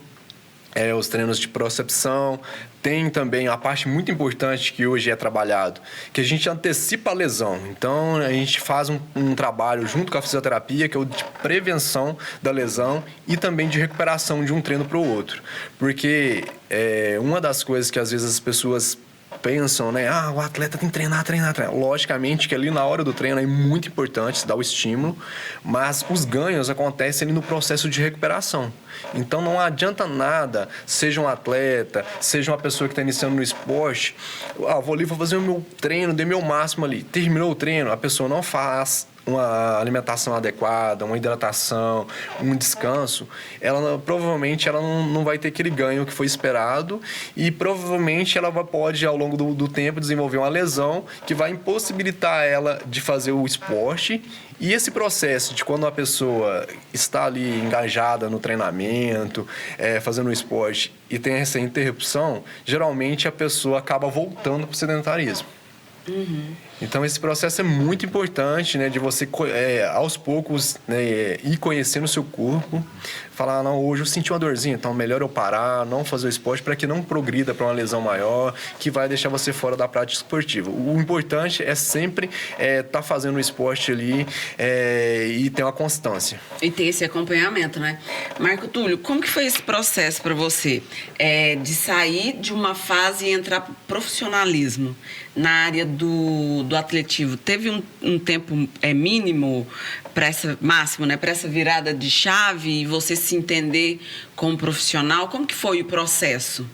os treinos de procepção. Tem também a parte muito importante que hoje é trabalhado, que a gente antecipa a lesão. Então, a gente faz um trabalho junto com a fisioterapia, que é o de prevenção da lesão e também de recuperação de um treino para o outro. Porque uma das coisas que às vezes as pessoas pensam, né? O atleta tem que treinar. Logicamente que ali na hora do treino é muito importante se dar o estímulo, mas os ganhos acontecem ali no processo de recuperação. Então não adianta nada, seja um atleta, seja uma pessoa que está iniciando no esporte, vou ali, vou fazer o meu treino, dei meu máximo ali. Terminou o treino, a pessoa não faz uma alimentação adequada, uma hidratação, um descanso, provavelmente ela não vai ter aquele ganho que foi esperado e provavelmente ela pode, ao longo do tempo, desenvolver uma lesão que vai impossibilitar ela de fazer o esporte. E esse processo de quando a pessoa está ali engajada no treinamento, fazendo o esporte e tem essa interrupção, geralmente a pessoa acaba voltando para o sedentarismo. Então, esse processo é muito importante, né? De você, aos poucos, né, ir conhecendo o seu corpo. Falar, não, hoje eu senti uma dorzinha, então melhor eu parar, não fazer o esporte para que não progrida para uma lesão maior, que vai deixar você fora da prática esportiva. O importante é sempre estar fazendo o esporte ali e ter uma constância. E ter esse acompanhamento, né? Marco Túlio, como que foi esse processo para você? De sair de uma fase e entrar para o profissionalismo na área do atletivo? Teve um tempo mínimo para essa máximo, né? Para essa virada de chave e você se entender como profissional? Como que foi o processo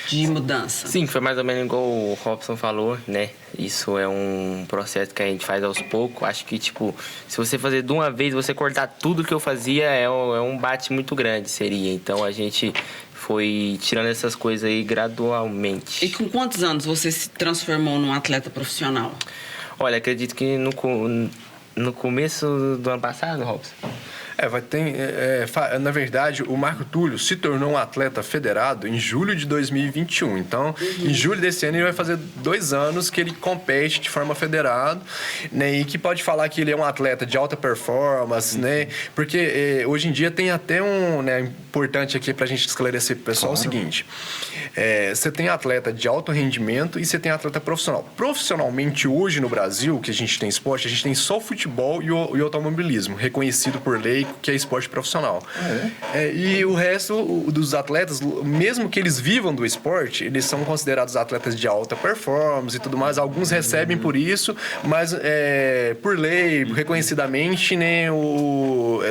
de mudança? Sim, foi mais ou menos igual o Robson falou, né? Isso é um processo que a gente faz aos poucos. Acho que, se você fazer de uma vez, você cortar tudo que eu fazia, é um bate muito grande, seria. Então, a gente foi tirando essas coisas aí gradualmente. E com quantos anos você se transformou num atleta profissional? Olha, acredito que no começo do ano passado, Robson. Na verdade, o Marco Túlio se tornou um atleta federado em julho de 2021. Então, em julho desse ano, ele vai fazer 2 anos que ele compete de forma federada, né? E que pode falar que ele é um atleta de alta performance, né? Porque hoje em dia tem até importante aqui pra gente esclarecer pro pessoal, claro. O seguinte. Você tem atleta de alto rendimento e você tem atleta profissional. Profissionalmente, hoje no Brasil, que a gente tem esporte, a gente tem só o futebol e o automobilismo, reconhecido por lei, que é esporte profissional. E o resto dos atletas, mesmo que eles vivam do esporte, eles são considerados atletas de alta performance e tudo mais. Alguns recebem por isso, mas por lei, reconhecidamente, né,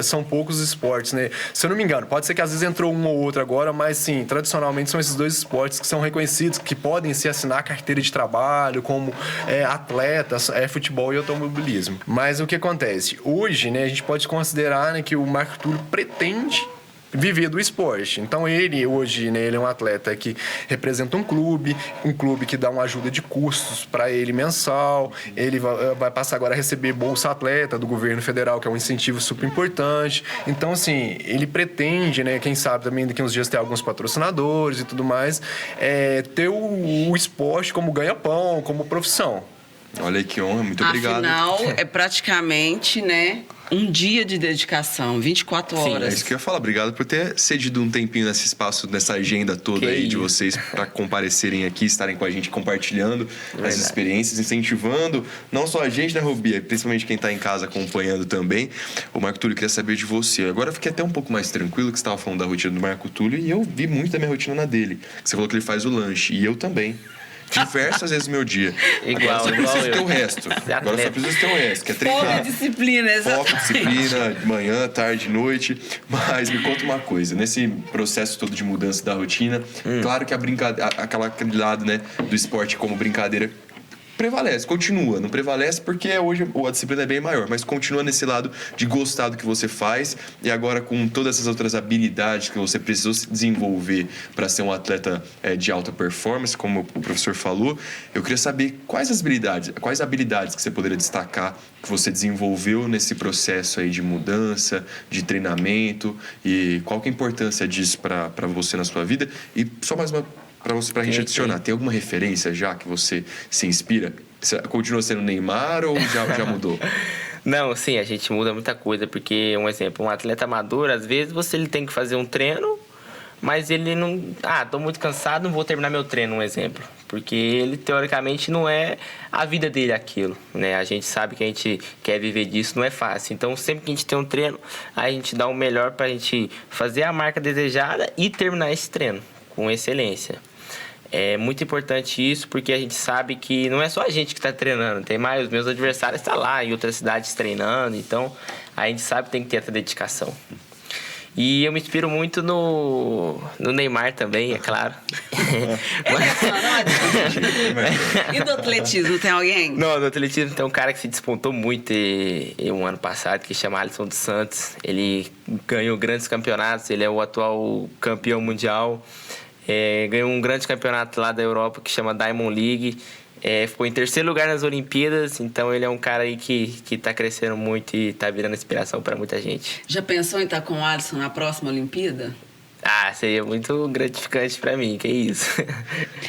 são poucos esportes, né? Se eu não me engano, pode ser que às vezes entrou um ou outro agora, mas sim, tradicionalmente são esses 2 esportes que são reconhecidos, que podem se assinar carteira de trabalho como atletas, futebol e automobilismo. Mas o que acontece? Hoje, né, a gente pode considerar, né, que o Marco Túlio pretende viver do esporte. Então ele hoje, né, ele é um atleta que representa um clube que dá uma ajuda de custos para ele mensal, ele vai passar agora a receber Bolsa Atleta do governo federal, que é um incentivo super importante. Então, assim, ele pretende, né, quem sabe também daqui uns dias ter alguns patrocinadores e tudo mais, ter o esporte como ganha-pão, como profissão. Olha que honra, muito obrigado. Afinal, é praticamente, né, um dia de dedicação, 24 horas. É isso que eu ia falar. Obrigado por ter cedido um tempinho nesse espaço, nessa agenda toda Que aí de isso. vocês para comparecerem aqui, estarem com a gente compartilhando as experiências, incentivando não só a gente, né, Rubi, principalmente quem está em casa acompanhando também. O Marco Túlio, queria saber de você. Agora eu fiquei até um pouco mais tranquilo que você estava falando da rotina do Marco Túlio e eu vi muito da minha rotina na dele. Você falou que ele faz o lanche e eu também. Diversas vezes no meu dia. Igual, Agora só igual preciso ter eu. o resto. Agora só preciso ter o resto, que é Foco treinar. e disciplina, Foco, exatamente. disciplina, de manhã, tarde, noite. Mas me conta uma coisa, nesse processo todo de mudança da rotina, claro que a brincadeira, aquele lado, né, do esporte como brincadeira prevalece, continua. Não prevalece porque hoje a disciplina é bem maior, mas continua nesse lado de gostar do que você faz e agora com todas essas outras habilidades que você precisou se desenvolver para ser um atleta de alta performance, como o professor falou, eu queria saber quais habilidades que você poderia destacar que você desenvolveu nesse processo aí de mudança, de treinamento e qual que é a importância disso para você na sua vida e só mais uma pra gente adicionar, tem alguma referência já que você se inspira? Você continua sendo Neymar ou já mudou? Não, sim, a gente muda muita coisa, porque, um exemplo, um atleta amador, às vezes ele tem que fazer um treino, mas ele não... tô muito cansado, não vou terminar meu treino, um exemplo. Porque ele, teoricamente, não é a vida dele aquilo, né? A gente sabe que a gente quer viver disso, não é fácil. Então, sempre que a gente tem um treino, a gente dá o melhor pra gente fazer a marca desejada e terminar esse treino com excelência. É muito importante isso, porque a gente sabe que não é só a gente que está treinando, tem mais, os meus adversários estão lá em outras cidades treinando, então a gente sabe que tem que ter essa dedicação. E eu me inspiro muito no Neymar também, é claro. E do atletismo, tem alguém? Não, no atletismo tem um cara que se despontou muito um ano passado, que chama Alisson dos Santos. Ele ganhou grandes campeonatos, ele é o atual campeão mundial. Ganhou um grande campeonato lá da Europa que chama Diamond League. Ficou em terceiro lugar nas Olimpíadas, então ele é um cara aí que tá crescendo muito e tá virando inspiração para muita gente. Já pensou em estar com o Alisson na próxima Olimpíada? Seria muito gratificante para mim, que isso.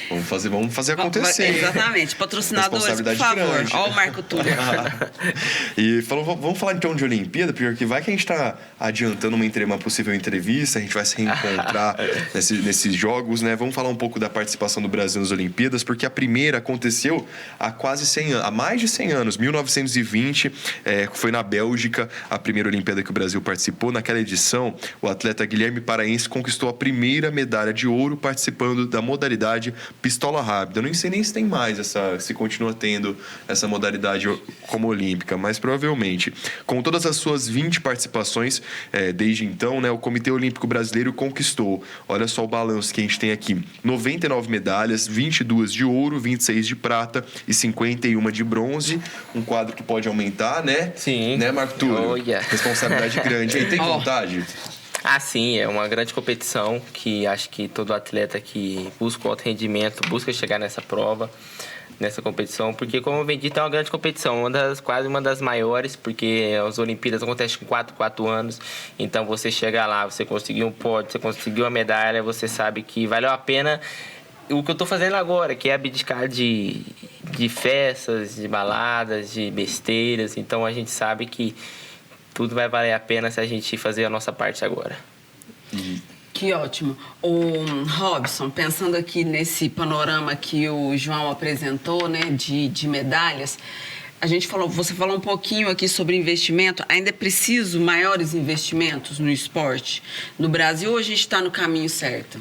Vamos fazer acontecer. Exatamente. Patrocinadores, por favor. Grande. Ó o Marco Túlio. E vamos falar então de Olimpíada, porque vai que a gente está adiantando uma possível entrevista, a gente vai se reencontrar nesses jogos, né? Vamos falar um pouco da participação do Brasil nas Olimpíadas, porque a primeira aconteceu há quase 100 anos, há mais de 100 anos, 1920, foi na Bélgica a primeira Olimpíada que o Brasil participou. Naquela edição, o atleta Guilherme Paraense conquistou a primeira medalha de ouro participando da modalidade pistola rápida. Eu não sei nem se tem mais se continua tendo essa modalidade como olímpica, mas provavelmente. Com todas as suas 20 participações, desde então, né, o Comitê Olímpico Brasileiro conquistou, olha só o balanço que a gente tem aqui, 99 medalhas, 22 de ouro, 26 de prata e 51 de bronze. Um quadro que pode aumentar, né? Sim. Né, Marco Túlio? Oh, yeah. Responsabilidade grande. E aí, tem vontade? Sim, é uma grande competição que acho que todo atleta que busca o alto rendimento busca chegar nessa prova, nessa competição, porque, como eu bem dito, é uma grande competição, quase uma das maiores, porque as Olimpíadas acontecem com 4 anos, então você chega lá, você conseguiu um pódio, você conseguiu a medalha, você sabe que valeu a pena o que eu tô fazendo agora, que é abdicar de festas, de baladas, de besteiras, então a gente sabe que tudo vai valer a pena se a gente fazer a nossa parte agora. Que ótimo. O Robson, pensando aqui nesse panorama que o João apresentou, né, de medalhas, você falou um pouquinho aqui sobre investimento. Ainda é preciso maiores investimentos no esporte? No Brasil, ou a gente está no caminho certo?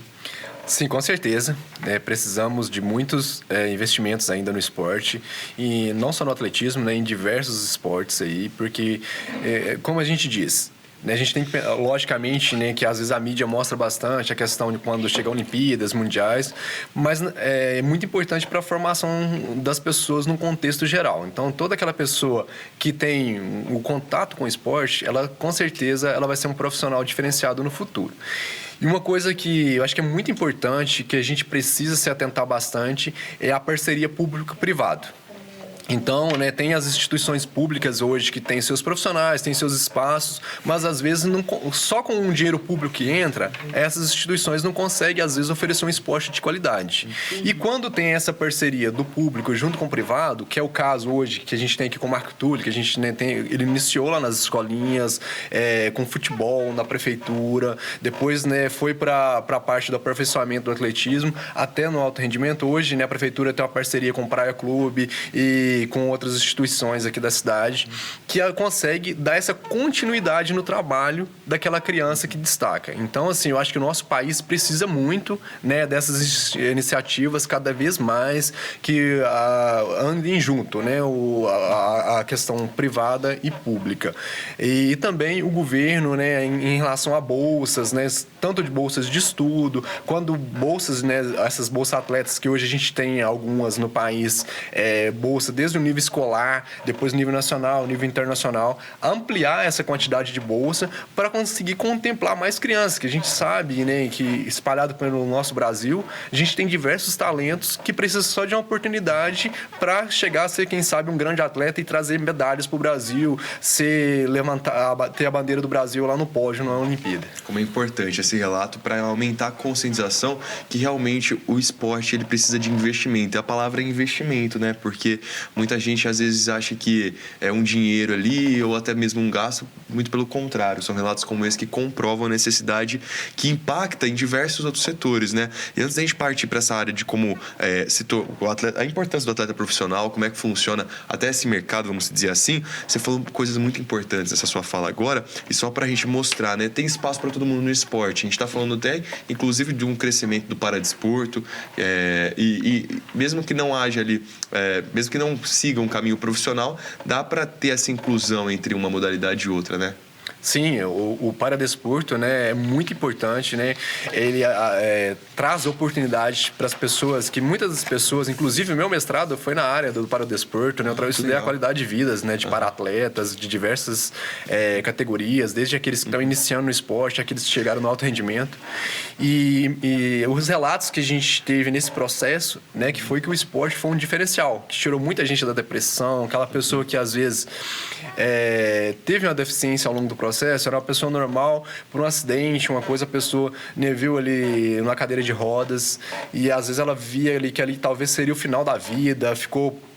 Sim, com certeza. Precisamos de muitos investimentos ainda no esporte, e não só no atletismo, né, em diversos esportes aí, porque, como a gente diz, A gente tem que, logicamente, né, que às vezes a mídia mostra bastante a questão de quando chega a Olimpíadas, Mundiais, mas é muito importante para a formação das pessoas num contexto geral. Então, toda aquela pessoa que tem o contato com o esporte, ela, com certeza, ela vai ser um profissional diferenciado no futuro. E uma coisa que eu acho que é muito importante, que a gente precisa se atentar bastante, é a parceria público-privado. Então, né, tem as instituições públicas hoje que têm seus profissionais, têm seus espaços, mas às vezes só com um dinheiro público que entra, essas instituições não conseguem, às vezes, oferecer um esporte de qualidade. E quando tem essa parceria do público junto com o privado, que é o caso hoje que a gente tem aqui com o Marco Túlio, que a gente, né, ele iniciou lá nas escolinhas, com futebol, na prefeitura, depois, né, foi para a parte do aperfeiçoamento do atletismo, até no alto rendimento. Hoje, né, a prefeitura tem uma parceria com o Praia Clube e com outras instituições aqui da cidade, que ela consegue dar essa continuidade no trabalho daquela criança que destaca. Então, assim, eu acho que o nosso país precisa muito, né, dessas iniciativas cada vez mais que andem junto, né, a questão privada e pública. E também o governo, né, em relação a bolsas, né, tanto de bolsas de estudo, quanto bolsas, né, essas bolsas atletas que hoje a gente tem algumas no país, bolsa desde o nível escolar, depois nível nacional, nível internacional, ampliar essa quantidade de bolsa para conseguir contemplar mais crianças, que a gente sabe, né, que espalhado pelo nosso Brasil, a gente tem diversos talentos que precisam só de uma oportunidade para chegar a ser, quem sabe, um grande atleta e trazer medalhas para o Brasil, ter a bandeira do Brasil lá no pódio na Olimpíada. Como é importante esse relato para aumentar a conscientização que realmente o esporte ele precisa de investimento. E a palavra é investimento, né? Porque muita gente às vezes acha que é um dinheiro ali ou até mesmo um gasto, muito pelo contrário. São relatos como esse que comprovam a necessidade que impacta em diversos outros setores, né? E antes da gente partir para essa área de como citou o atleta, a importância do atleta profissional, como é que funciona até esse mercado, vamos dizer assim, você falou coisas muito importantes nessa sua fala agora, e só para a gente mostrar, né? Tem espaço para todo mundo no esporte. A gente está falando até, inclusive, de um crescimento do paradesporto, e mesmo que não haja ali, mesmo que não siga um caminho profissional, dá para ter essa inclusão entre uma modalidade e outra, né? Sim, o paradesporto, né, é muito importante, né? Ele traz oportunidades para as pessoas, que muitas das pessoas, inclusive o meu mestrado foi na área do paradesporto, né? Eu estudei a qualidade de vidas, né, de para-atletas de diversas categorias, desde aqueles que estão iniciando no esporte, aqueles que chegaram no alto rendimento. E os relatos que a gente teve nesse processo, né, que foi que o esporte foi um diferencial, que tirou muita gente da depressão, aquela pessoa que às vezes teve uma deficiência ao longo do processo, era uma pessoa normal, por um acidente, uma coisa, a pessoa, né, viu ali numa cadeira de rodas e às vezes ela via ali que ali talvez seria o final da vida,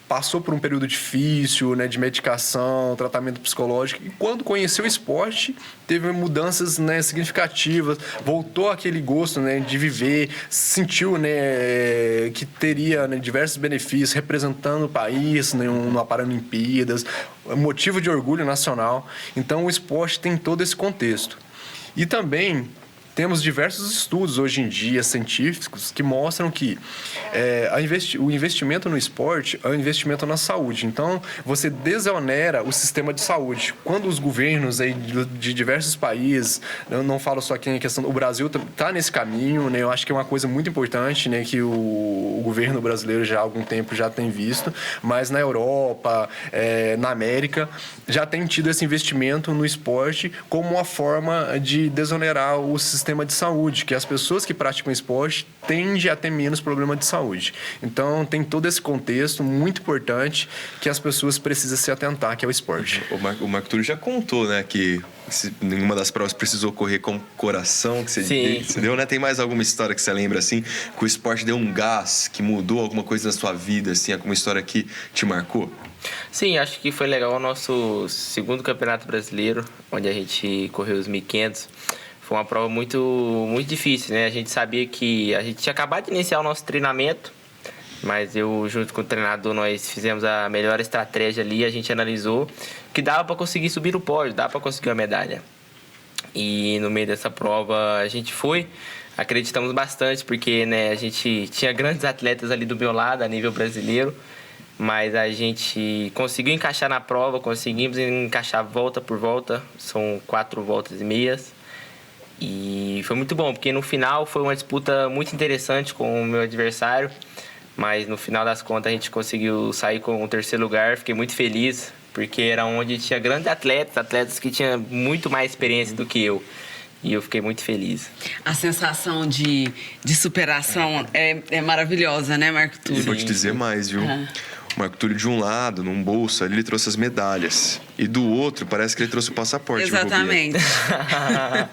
passou por um período difícil, né, de medicação, tratamento psicológico, e quando conheceu o esporte, teve mudanças, né, significativas, voltou aquele gosto, né, de viver, sentiu, né, que teria, né, diversos benefícios, representando o país, né, numa Paralimpíadas, motivo de orgulho nacional. Então, o esporte tem todo esse contexto. E também temos diversos estudos hoje em dia científicos que mostram que o investimento no esporte é um investimento na saúde. Então, você desonera o sistema de saúde. Quando os governos aí de diversos países, eu não falo só aqui em questão, o Brasil está nesse caminho, né? Eu acho que é uma coisa muito importante, né, que o governo brasileiro já há algum tempo já tem visto, mas na Europa, na América, já tem tido esse investimento no esporte como uma forma de desonerar o sistema de saúde, que as pessoas que praticam esporte tendem a ter menos problema de saúde. Então, tem todo esse contexto muito importante que as pessoas precisam se atentar, que é o esporte. O Marco Túlio já contou, né, que nenhuma das provas precisou correr com o coração, que você deu, né? Tem mais alguma história que você lembra, assim, que o esporte deu um gás, que mudou alguma coisa na sua vida, assim, alguma história que te marcou? Sim, acho que foi legal o nosso segundo campeonato brasileiro, onde a gente correu os 1.500. Foi uma prova muito, muito difícil, né? A gente sabia que a gente tinha acabado de iniciar o nosso treinamento, mas eu, junto com o treinador, nós fizemos a melhor estratégia ali. A gente analisou que dava para conseguir subir no pódio, dava para conseguir uma medalha. E no meio dessa prova a gente acreditamos bastante, porque, né, a gente tinha grandes atletas ali do meu lado, a nível brasileiro. mas a gente conseguiu encaixar na prova, conseguimos encaixar volta por volta, são 4 voltas e meias. E foi muito bom, porque no final foi uma disputa muito interessante com o meu adversário, mas no final das contas a gente conseguiu sair com o 3º lugar, fiquei muito feliz, porque era onde tinha grandes atletas que tinham muito mais experiência do que eu. E eu fiquei muito feliz. A sensação de superação é maravilhosa, né, Marco Túlio? E vou te dizer mais, viu? O Marco Túlio, de um lado, num bolso, ali ele trouxe as medalhas. E do outro, parece que ele trouxe o passaporte. Exatamente.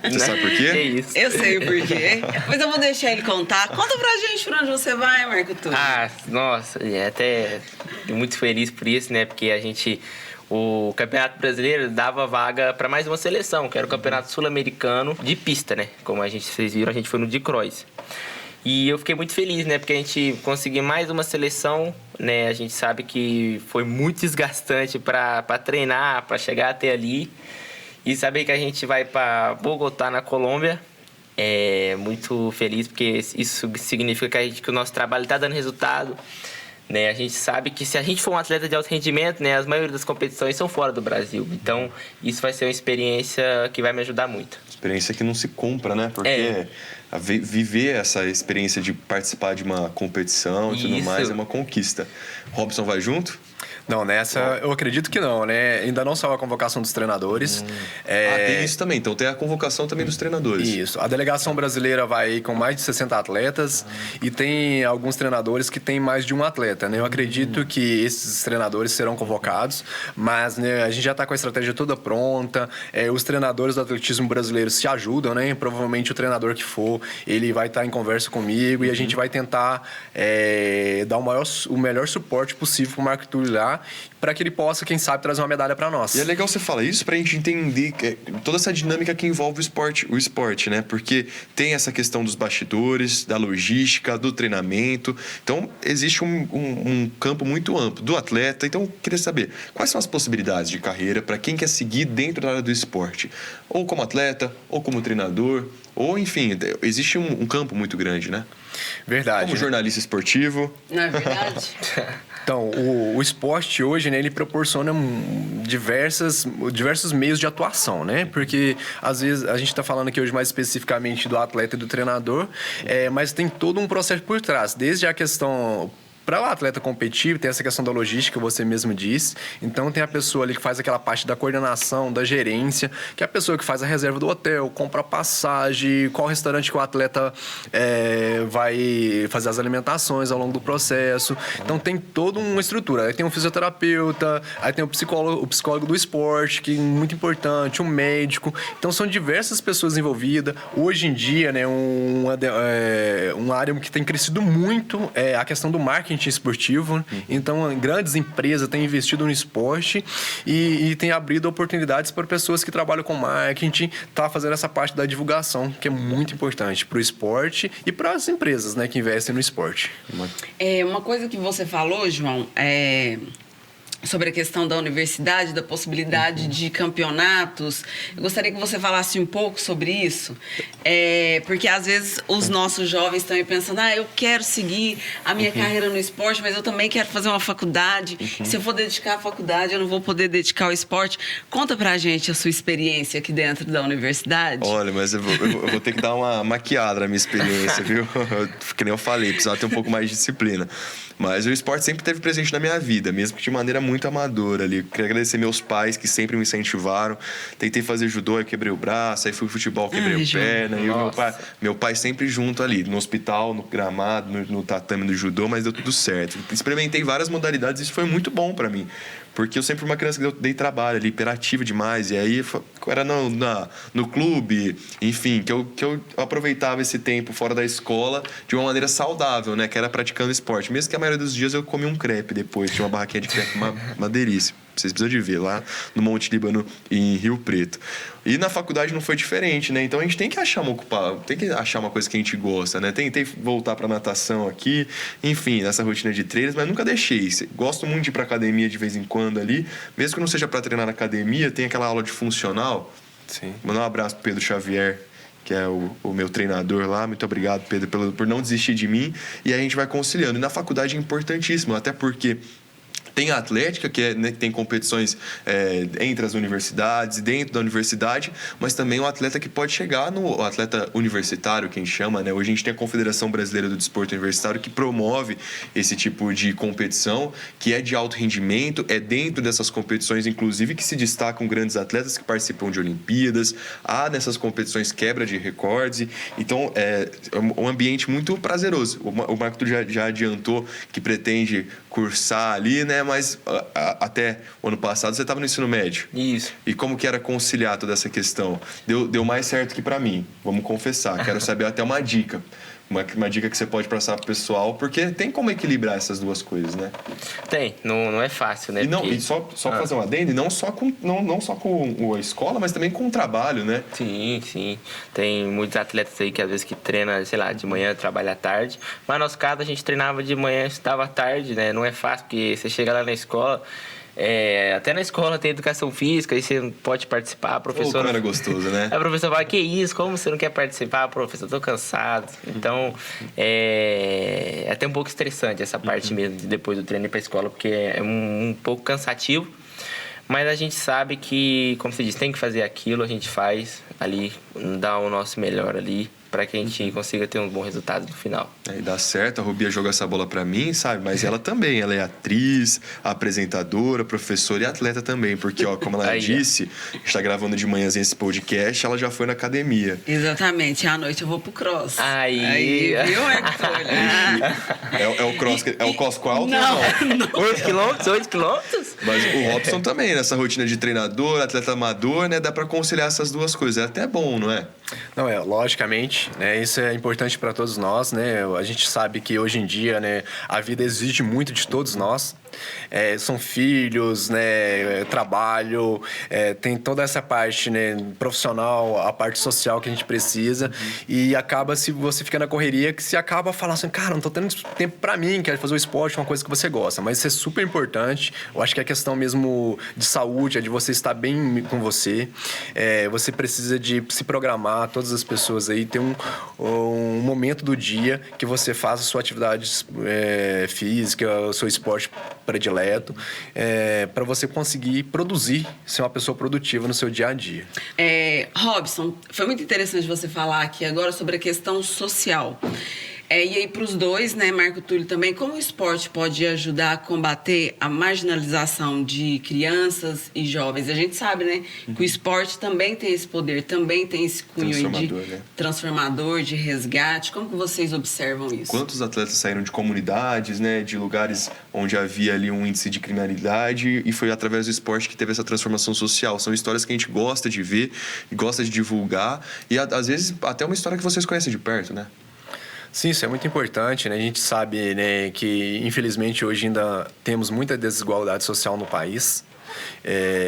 Você sabe por quê? É isso. Eu sei por quê. Mas eu vou deixar ele contar. Conta pra gente por onde você vai, Marco Túlio. Nossa, até muito feliz por isso, né? Porque o Campeonato Brasileiro dava vaga para mais uma seleção, que era o Campeonato Sul-Americano de pista, né? Como vocês viram, a gente foi no de cross. E eu fiquei muito feliz, né? Porque a gente conseguiu mais uma seleção, né? A gente sabe que foi muito desgastante para treinar, para chegar até ali. E saber que a gente vai para Bogotá, na Colômbia, é muito feliz, porque isso significa que o nosso trabalho está dando resultado. Né, a gente sabe que se a gente for um atleta de alto rendimento, né, as maioria das competições são fora do Brasil. Então, isso vai ser uma experiência que vai me ajudar muito. Experiência que não se compra, né? Porque viver essa experiência de participar de uma competição e tudo mais é uma conquista. Robson vai junto? Não, nessa eu acredito que não, né? Ainda não saiu a convocação dos treinadores. Tem isso também. Então tem a convocação também dos treinadores. Isso. A delegação brasileira vai com mais de 60 atletas e tem alguns treinadores que têm mais de um atleta, né? Eu acredito que esses treinadores serão convocados, mas né, a gente já está com a estratégia toda pronta. Os treinadores do atletismo brasileiro se ajudam, né? Provavelmente o treinador que for, ele vai estar em conversa comigo e a gente vai tentar dar o melhor suporte possível para o Marco Túlio lá, para que ele possa, quem sabe, trazer uma medalha para nós. E é legal você falar isso para a gente entender toda essa dinâmica que envolve o esporte, né? Porque tem essa questão dos bastidores, da logística, do treinamento. Então, existe um campo muito amplo do atleta. Então, eu queria saber, quais são as possibilidades de carreira para quem quer seguir dentro da área do esporte? Ou como atleta, ou como treinador, ou, enfim, existe um campo muito grande, né? Verdade. Como jornalista esportivo. Não é verdade? Então, o esporte hoje, né, ele proporciona diversos meios de atuação, né? Porque, às vezes, a gente está falando aqui hoje mais especificamente do atleta e do treinador, mas tem todo um processo por trás. Desde a questão... Para o atleta competir, tem essa questão da logística, você mesmo disse. Então, tem a pessoa ali que faz aquela parte da coordenação, da gerência, que é a pessoa que faz a reserva do hotel, compra a passagem, qual restaurante que o atleta vai fazer as alimentações ao longo do processo. Então, tem toda uma estrutura. Aí tem um fisioterapeuta, aí tem o psicólogo do esporte, que é muito importante, um médico. Então, são diversas pessoas envolvidas. Hoje em dia, né, uma área que tem crescido muito é a questão do marketing esportivo. Então, grandes empresas têm investido no esporte e têm abrido oportunidades para pessoas que trabalham com marketing, tá fazendo essa parte da divulgação, que é muito importante para o esporte e para as empresas, né, que investem no esporte. Uma coisa que você falou, João, sobre a questão da universidade, da possibilidade de campeonatos. Eu gostaria que você falasse um pouco sobre isso, porque às vezes os nossos jovens estão aí pensando, eu quero seguir a minha carreira no esporte, mas eu também quero fazer uma faculdade. Se eu for dedicar à faculdade, eu não vou poder dedicar ao esporte. Conta pra gente a sua experiência aqui dentro da universidade. Olha, mas eu vou ter que dar uma maquiada na minha experiência, viu? Que nem eu falei, precisava ter um pouco mais de disciplina. Mas o esporte sempre esteve presente na minha vida, mesmo que de maneira muito amadora ali. Queria agradecer meus pais, que sempre me incentivaram. Tentei fazer judô, eu quebrei o braço, aí fui futebol, quebrei a perna. E o meu pai sempre junto ali, no hospital, no gramado, no tatame do judô, mas deu tudo certo. Experimentei várias modalidades e isso foi muito bom pra mim. Porque eu sempre fui uma criança que eu dei trabalho ali, hiperativa demais. E aí eu era no clube, enfim, que eu aproveitava esse tempo fora da escola de uma maneira saudável, né? Que era praticando esporte. Mesmo que a maioria dos dias eu comia um crepe depois. Tinha uma barraquinha de crepe, uma delícia. Vocês precisam de ver, lá no Monte Líbano, em Rio Preto. E na faculdade não foi diferente, né? Então a gente tem que achar uma coisa que a gente gosta, né? Tentei voltar pra natação aqui, enfim, nessa rotina de treinos, mas nunca deixei. Gosto muito de ir pra academia de vez em quando ali, mesmo que não seja pra treinar na academia, tem aquela aula de funcional. Sim. Mandar um abraço pro Pedro Xavier, que é o meu treinador lá. Muito obrigado, Pedro, por não desistir de mim. E aí a gente vai conciliando. E na faculdade é importantíssimo, até porque Tem a atlética, que tem competições entre as universidades, dentro da universidade, mas também um atleta que pode chegar no atleta universitário, quem chama, né? Hoje a gente tem a Confederação Brasileira do Desporto Universitário que promove esse tipo de competição, que é de alto rendimento, é dentro dessas competições, inclusive, que se destacam grandes atletas que participam de Olimpíadas, há nessas competições quebra de recordes, então é um ambiente muito prazeroso. O Marco Túlio já adiantou que pretende cursar ali, né? Mas até o ano passado você estava no ensino médio. Isso. E como que era conciliar toda essa questão? Deu mais certo que para mim, vamos confessar. Quero saber até uma dica. Uma dica que você pode passar pro pessoal, porque tem como equilibrar essas duas coisas, né? Tem, não é fácil, né? E só fazer um adendo, não só com a escola, mas também com o trabalho, né? Sim, sim. Tem muitos atletas aí que às vezes que treinam, sei lá, de manhã, trabalha à tarde. Mas no nosso caso, a gente treinava de manhã, estudava à tarde, né? Não é fácil, porque você chega lá na escola... até na escola tem educação física, aí você não pode participar, a professora... Como era gostoso, né? A professora fala, que isso, como você não quer participar? Professor, tô cansado. Então, é até um pouco estressante essa parte mesmo, de depois do treino ir pra escola, porque é um pouco cansativo. Mas a gente sabe que, como você disse, tem que fazer aquilo, a gente faz ali, dá o nosso melhor ali, para que a gente consiga ter um bom resultado no final. E dá certo, a Rubia joga essa bola pra mim, sabe? Mas ela também, ela é atriz, apresentadora, professora e atleta também. Porque, ó, como ela disse, a gente tá gravando de manhãzinha esse podcast, ela já foi na academia. Exatamente, à noite eu vou pro cross. Aí viu, Marco? É o cross, é o Cosco Alto? Não. 8 quilômetros? 8 quilômetros? Mas o Robson também, nessa rotina de treinador, atleta amador, né? Dá pra conciliar essas duas coisas. É até bom, não é? Não, logicamente, né? Isso é importante para todos nós, né? A gente sabe que hoje em dia, né, a vida exige muito de todos nós. São filhos, né, trabalho, tem toda essa parte, né, profissional, a parte social que a gente precisa, e acaba, se você fica na correria, que se acaba falando assim, cara, não tô tendo tempo pra mim, quero fazer o esporte, uma coisa que você gosta, mas isso é super importante. Eu acho que é questão mesmo de saúde, é de você estar bem com você. Você precisa de se programar, todas as pessoas aí, ter um momento do dia que você faça a sua atividade física, o seu esporte predileto, para você conseguir produzir, ser uma pessoa produtiva no seu dia a dia. Robson, foi muito interessante você falar aqui agora sobre a questão social. E aí, para os dois, né, Marco Túlio também, como o esporte pode ajudar a combater a marginalização de crianças e jovens? A gente sabe, né, que o esporte também tem esse poder, também tem esse cunho transformador, de resgate. Como que vocês observam isso? Quantos atletas saíram de comunidades, né, de lugares onde havia ali um índice de criminalidade, e foi através do esporte que teve essa transformação social? São histórias que a gente gosta de ver e gosta de divulgar, e às vezes até uma história que vocês conhecem de perto, né? Sim, isso é muito importante, né? A gente sabe, né, que infelizmente hoje ainda temos muita desigualdade social no país.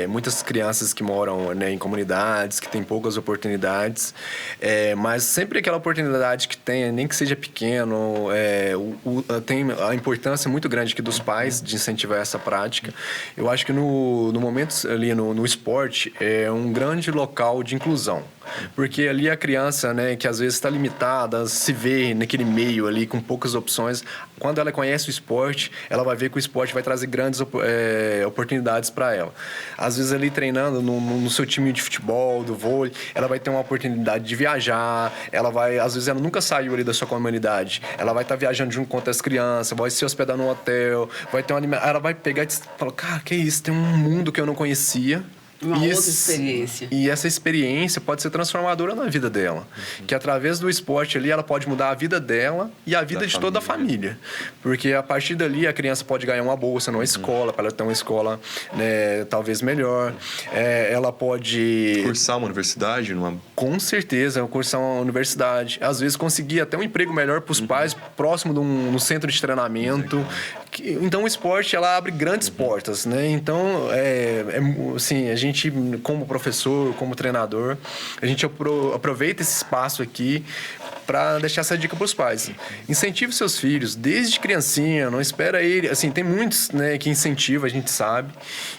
Muitas crianças que moram, né, em comunidades, que têm poucas oportunidades, mas sempre aquela oportunidade que tem, nem que seja pequeno, tem a importância muito grande aqui dos pais de incentivar essa prática. Eu acho que no momento ali no esporte é um grande local de inclusão. Porque ali a criança, né, que às vezes está limitada, se vê naquele meio ali com poucas opções, quando ela conhece o esporte, ela vai ver que o esporte vai trazer grandes oportunidades para ela. Às vezes ali treinando no seu time de futebol, do vôlei, ela vai ter uma oportunidade de viajar, às vezes ela nunca saiu ali da sua comunidade, ela vai estar viajando junto com outras crianças, vai se hospedar num hotel, vai ter ela vai pegar e falar, cara, que isso, tem um mundo que eu não conhecia. Uma outra experiência. E essa experiência pode ser transformadora na vida dela. Que através do esporte ali, ela pode mudar a vida dela e a vida de toda a família. Porque a partir dali, a criança pode ganhar uma bolsa numa escola, para ela ter uma escola, né, talvez melhor. Ela pode... Cursar uma universidade? Com certeza, cursar uma universidade. Às vezes conseguir até um emprego melhor para os pais, próximo de um centro de treinamento. Então, o esporte, ela abre grandes portas, né? Então, assim, a gente, como professor, como treinador, a gente aproveita esse espaço aqui para deixar essa dica para os pais. Incentive seus filhos desde criancinha, não espera ele. Assim, tem muitos, né, que incentivam, a gente sabe.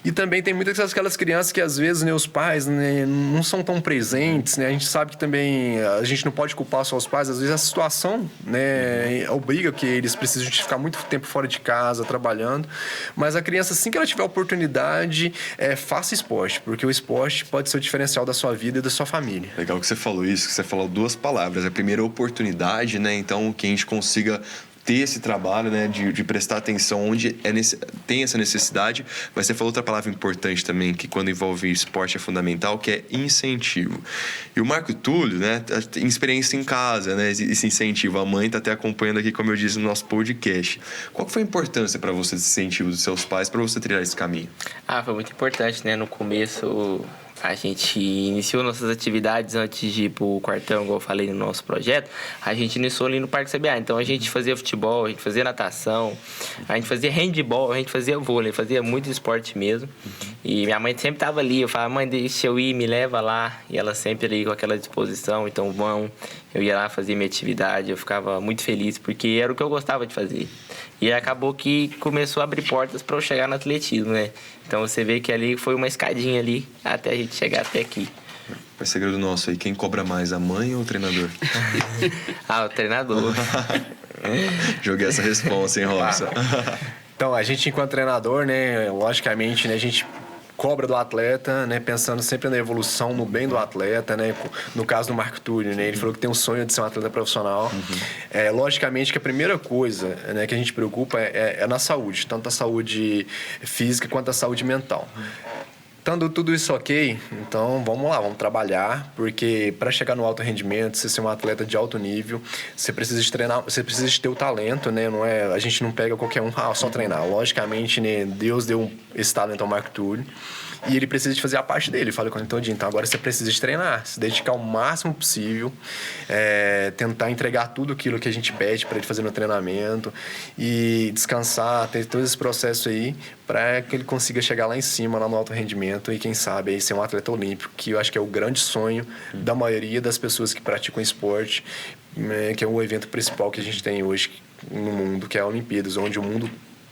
E também tem muitas aquelas crianças que às vezes, né, os pais, né, não são tão presentes, né? A gente sabe que também a gente não pode culpar só os pais, às vezes a situação, né, obriga que eles precisam de ficar muito tempo fora de casa. casa, trabalhando. Mas a criança, assim que ela tiver oportunidade, faça esporte, porque o esporte pode ser o diferencial da sua vida e da sua família. Legal que você falou isso, que você falou duas palavras. A primeira, oportunidade, né? Então, que a gente consiga ter esse trabalho, né, de prestar atenção onde tem essa necessidade. Mas você falou outra palavra importante também, que quando envolve esporte é fundamental, que é incentivo. E o Marco Túlio, né, tem experiência em casa, né, esse incentivo. A mãe está até acompanhando aqui, como eu disse, no nosso podcast. Qual que foi a importância para você desse incentivo dos seus pais para você trilhar esse caminho? Foi muito importante, né? No começo, a gente iniciou nossas atividades antes de ir pro quartão, igual eu falei no nosso projeto. A gente iniciou ali no Parque CBA. Então, a gente fazia futebol, a gente fazia natação, a gente fazia handball, a gente fazia vôlei, fazia muito esporte mesmo. E minha mãe sempre tava ali. Eu falava, mãe, deixa eu ir, me leva lá. E ela sempre ali com aquela disposição. Então, eu ia lá fazer minha atividade. Eu ficava muito feliz, porque era o que eu gostava de fazer. E acabou que começou a abrir portas para eu chegar no atletismo, né? Então você vê que ali foi uma escadinha ali até a gente chegar até aqui. É segredo nosso aí, quem cobra mais, a mãe ou o treinador? O treinador. Joguei essa resposta, hein, Robson? Então, a gente, enquanto treinador, né, logicamente, né, a gente cobra do atleta, né, pensando sempre na evolução, no bem do atleta, né, no caso do Marco Túlio, né, ele falou que tem um sonho de ser um atleta profissional. Logicamente que a primeira coisa, né, que a gente preocupa é na saúde, tanto a saúde física quanto a saúde mental. Estando tudo isso ok, então vamos lá, vamos trabalhar, porque para chegar no alto rendimento, você ser um atleta de alto nível, você precisa de treinar, você precisa de ter o talento, né? Não é, a gente não pega qualquer um, só treinar. Logicamente, né, Deus deu esse talento ao Marco Túlio e ele precisa de fazer a parte dele, fala com ele todinho. Então agora você precisa de treinar, se dedicar o máximo possível, tentar entregar tudo aquilo que a gente pede para ele fazer no treinamento e descansar, ter todo esse processo aí para que ele consiga chegar lá em cima, lá no alto rendimento e quem sabe aí ser um atleta olímpico, que eu acho que é o grande sonho da maioria das pessoas que praticam esporte, que é o evento principal que a gente tem hoje no mundo, que é a Olimpíadas, onde o mundo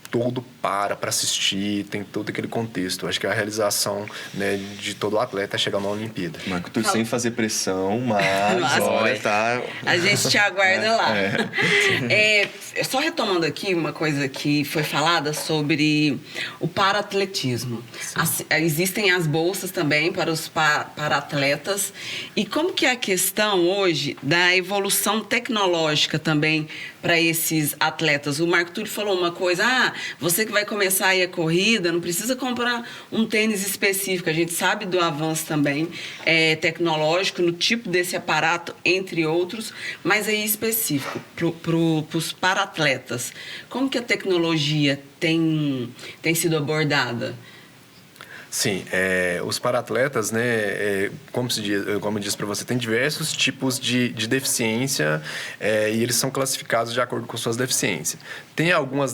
todo para assistir, tem todo aquele contexto. Eu acho que a realização, né, de todo atleta é chegar na Olimpíada. Marco Túlio, sem fazer pressão, mas olha, tá... A gente te aguarda lá. Só retomando aqui uma coisa que foi falada sobre o para-atletismo. Existem as bolsas também para os para-atletas. E como que é a questão hoje da evolução tecnológica também para esses atletas? O Marco Túlio falou uma coisa, você que vai começar aí a corrida, não precisa comprar um tênis específico. A gente sabe do avanço também tecnológico no tipo desse aparato, entre outros, mas aí específico para os para-atletas. Como que a tecnologia tem sido abordada? Sim, os para-atletas, né, como eu disse para você, tem diversos tipos de deficiência e eles são classificados de acordo com suas deficiências. Tem algumas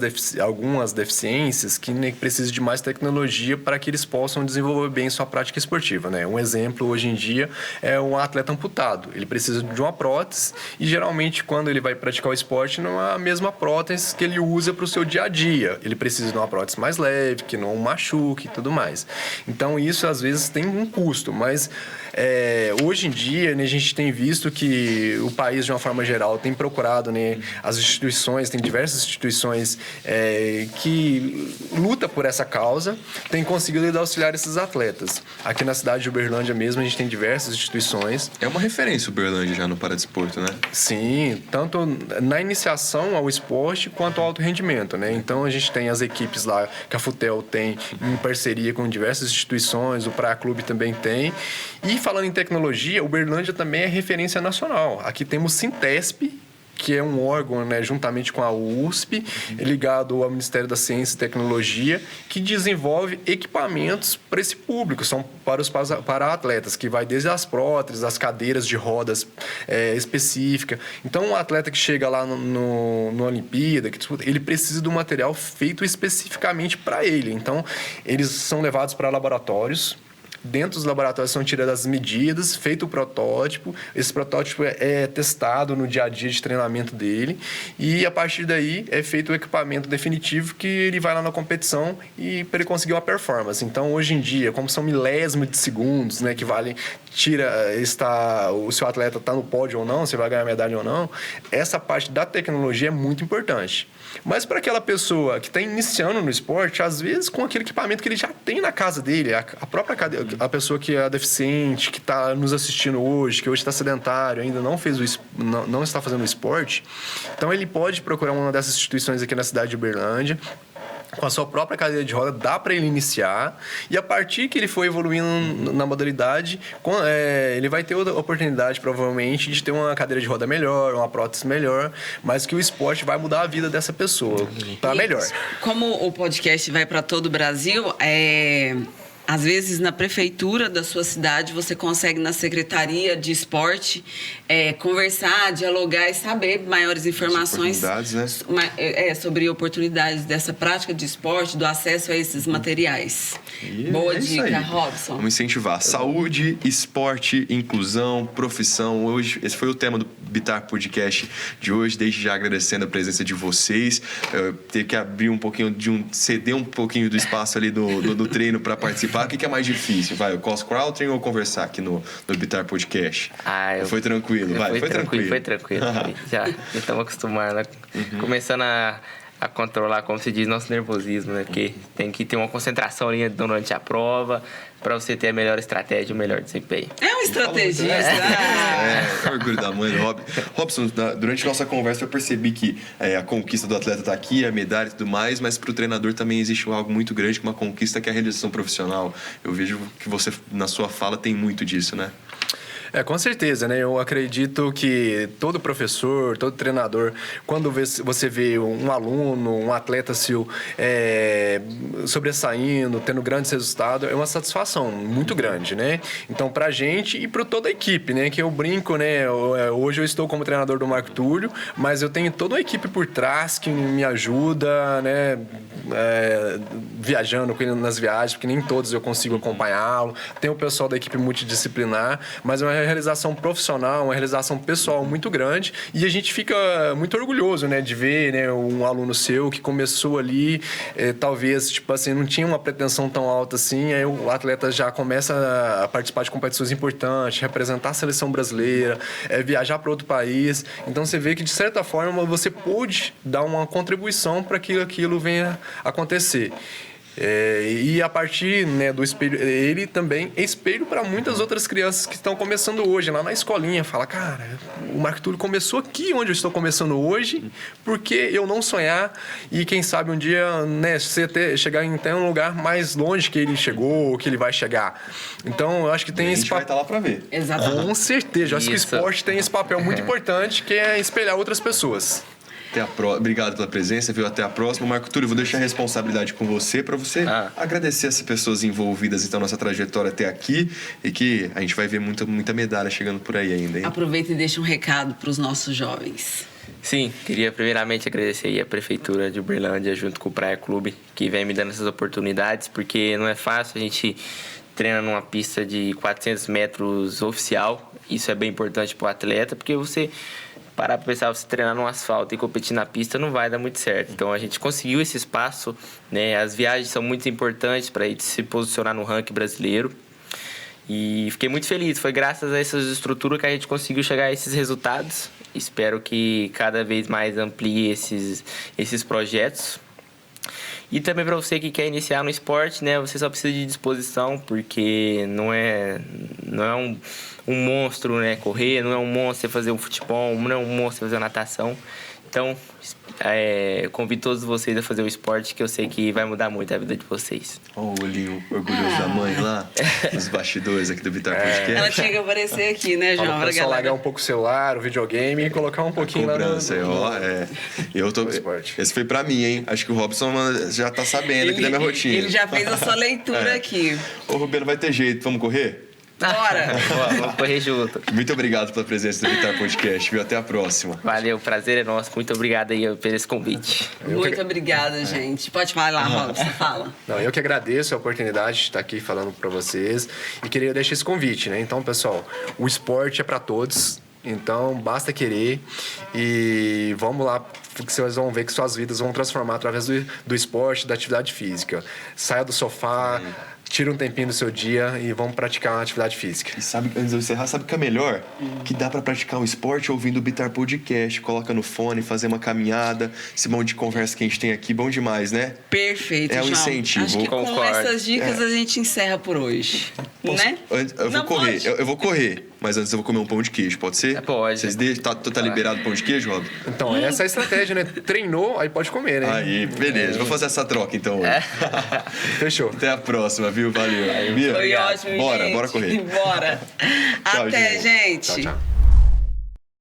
deficiências que precisam de mais tecnologia para que eles possam desenvolver bem sua prática esportiva, né? Um exemplo, hoje em dia, é um atleta amputado. Ele precisa de uma prótese e, geralmente, quando ele vai praticar o esporte, não é a mesma prótese que ele usa para o seu dia a dia. Ele precisa de uma prótese mais leve, que não machuque e tudo mais. Então, isso, às vezes, tem um custo, mas... hoje em dia, né, a gente tem visto que o país, de uma forma geral, tem procurado, né, as instituições, tem diversas instituições que lutam por essa causa, tem conseguido auxiliar esses atletas. Aqui na cidade de Uberlândia mesmo, a gente tem diversas instituições. É uma referência Uberlândia já no paradesporto, né? Sim, tanto na iniciação ao esporte quanto ao alto rendimento, né? Então, a gente tem as equipes lá que a Futel tem em parceria com diversas instituições, o Praia Clube também tem. E falando em tecnologia, Uberlândia também é referência nacional. Aqui temos o Sintesp, que é um órgão, né, juntamente com a USP, ligado ao Ministério da Ciência e Tecnologia, que desenvolve equipamentos para esse público, são para os para-atletas, que vai desde as próteses, as cadeiras de rodas específicas. Então, um atleta que chega lá no Olimpíada, ele precisa de um material feito especificamente para ele. Então, eles são levados para laboratórios, Dentro dos laboratórios são tiradas as medidas, feito o protótipo. Esse protótipo é testado no dia a dia de treinamento dele. E a partir daí é feito o equipamento definitivo que ele vai lá na competição e para ele conseguir uma performance. Então, hoje em dia, como são milésimos de segundos, né, que vale, o seu atleta está no pódio ou não, se vai ganhar medalha ou não, essa parte da tecnologia é muito importante. Mas para aquela pessoa que está iniciando no esporte, às vezes com aquele equipamento que ele já tem na casa dele, a própria a pessoa que é deficiente, que está nos assistindo hoje, que hoje está sedentário, ainda não está fazendo esporte, então ele pode procurar uma dessas instituições aqui na cidade de Uberlândia. Com a sua própria cadeira de roda, dá para ele iniciar. E a partir que ele for evoluindo na modalidade, ele vai ter outra oportunidade, provavelmente, de ter uma cadeira de roda melhor, uma prótese melhor, mas que o esporte vai mudar a vida dessa pessoa para melhor. Como o podcast vai para todo o Brasil, às vezes, na prefeitura da sua cidade, você consegue, na Secretaria de Esporte, conversar, dialogar e saber maiores informações sobre oportunidades dessa prática de esporte, do acesso a esses materiais. Boa dica, Robson. Vamos incentivar. Saúde, esporte, inclusão, profissão. Hoje, esse foi o tema do Bitar Podcast de hoje. Desde já agradecendo a presença de vocês. Ter que abrir um pouquinho, ceder um pouquinho do espaço ali do treino para participar. O que é mais difícil? O cross-country ou conversar aqui no Bitar Podcast? Foi tranquilo? Foi tranquilo. Já estamos acostumados, né? Começando a controlar, como se diz, nosso nervosismo, né? Porque tem que ter uma concentração ali durante a prova para você ter a melhor estratégia, o melhor desempenho. É um estrategista. É orgulho da mãe do Robson, durante nossa conversa eu percebi que a conquista do atleta está aqui, a medalha e tudo mais, mas para o treinador também existe algo muito grande, uma conquista que é a realização profissional. Eu vejo que você, na sua fala, tem muito disso, né? Com certeza, né? Eu acredito que todo professor, todo treinador, quando você vê um aluno, um atleta seu sobressaindo, tendo grandes resultados, é uma satisfação muito grande, né? Então, pra gente e pra toda a equipe, né? Que eu brinco, né? Hoje eu estou como treinador do Marco Túlio, mas eu tenho toda uma equipe por trás que me ajuda, né? Viajando com ele nas viagens, porque nem todos eu consigo acompanhá-lo. Tem o pessoal da equipe multidisciplinar, mas é uma realização profissional, uma realização pessoal muito grande, e a gente fica muito orgulhoso, né, de ver, né, um aluno seu que começou ali, talvez, tipo assim, não tinha uma pretensão tão alta assim, aí o atleta já começa a participar de competições importantes, representar a seleção brasileira, viajar para outro país. Então você vê que, de certa forma, você pôde dar uma contribuição para que aquilo venha acontecer. E a partir, né, do espelho, ele também é espelho para muitas outras crianças que estão começando hoje, lá na escolinha. Fala, cara, o Marco Túlio começou aqui onde eu estou começando hoje, por que eu não sonhar? E quem sabe um dia, né, você chegar em um lugar mais longe que ele chegou, que ele vai chegar. Então, eu acho que tem esse papel. A gente vai estar lá para ver. Exatamente. Com certeza. Eu acho que o esporte tem esse papel muito importante, que é espelhar outras pessoas. Obrigado pela presença, viu? Até a próxima. Marco Túlio, vou deixar a responsabilidade com você para você agradecer essas pessoas envolvidas então nessa trajetória até aqui, e que a gente vai ver muita medalha chegando por aí ainda, hein? Aproveita e deixa um recado para os nossos jovens. Sim, queria primeiramente agradecer aí a Prefeitura de Uberlândia junto com o Praia Clube, que vem me dando essas oportunidades, porque não é fácil, a gente treina numa pista de 400 metros oficial. Isso é bem importante para o atleta, porque você parar para pensar, você treinar no asfalto e competir na pista não vai dar muito certo. Então a gente conseguiu esse espaço, né? As viagens são muito importantes para a gente se posicionar no ranking brasileiro. E fiquei muito feliz. Foi graças a essas estruturas que a gente conseguiu chegar a esses resultados. Espero que cada vez mais amplie esses projetos. E também para você que quer iniciar no esporte, né? Você só precisa de disposição, porque não é um monstro, né, correr, não é um monstro você fazer um futebol, não é um monstro você fazer uma natação. Então, convido todos vocês a fazer o esporte, que eu sei que vai mudar muito a vida de vocês. Olha o olhinho orgulhoso da mãe lá, nos bastidores aqui do Bitar Podcast. Ela tinha que aparecer aqui, né, João? Para só largar um pouco o celular, o videogame e colocar um pouquinho lá no... Esse foi pra mim, hein? Acho que o Robson já tá sabendo aqui da minha rotina. Ele já fez a sua leitura aqui. Ô, Rubeno, vai ter jeito. Vamos correr? Bora! Boa, vamos correr junto. Muito obrigado pela presença do Vitar Podcast, viu? Até a próxima. Valeu, o prazer é nosso. Muito obrigado aí por esse convite. Muito obrigada, gente. Pode falar, Robson, fala. Não, eu que agradeço a oportunidade de estar aqui falando para vocês e queria deixar esse convite, né? Então, pessoal, o esporte é para todos, então basta querer e vamos lá, que vocês vão ver que suas vidas vão transformar através do esporte, da atividade física. Saia do sofá, tira um tempinho do seu dia e vamos praticar uma atividade física. E sabe, antes de eu encerrar, sabe o que é melhor? Que dá pra praticar um esporte ouvindo o Bitar Podcast, coloca no fone, fazer uma caminhada, esse monte de conversa que a gente tem aqui, bom demais, né? Perfeito, É um João. incentivo. Acho que com Concordo. essas dicas a gente encerra por hoje, né? Eu vou Não correr, pode? eu vou correr, mas antes eu vou comer um pão de queijo, pode ser? Pode. Vocês deixam? Tá liberado o pão de queijo, Rob? Então, essa é a estratégia, né? Treinou, aí pode comer, né? Aí, beleza. Vou fazer essa troca, então. Fechou. Até a próxima, viu? Valeu. Bia, Foi ótimo, bora, gente. bora correr. Bora. Tchau, Até, gente. gente. Tchau, tchau.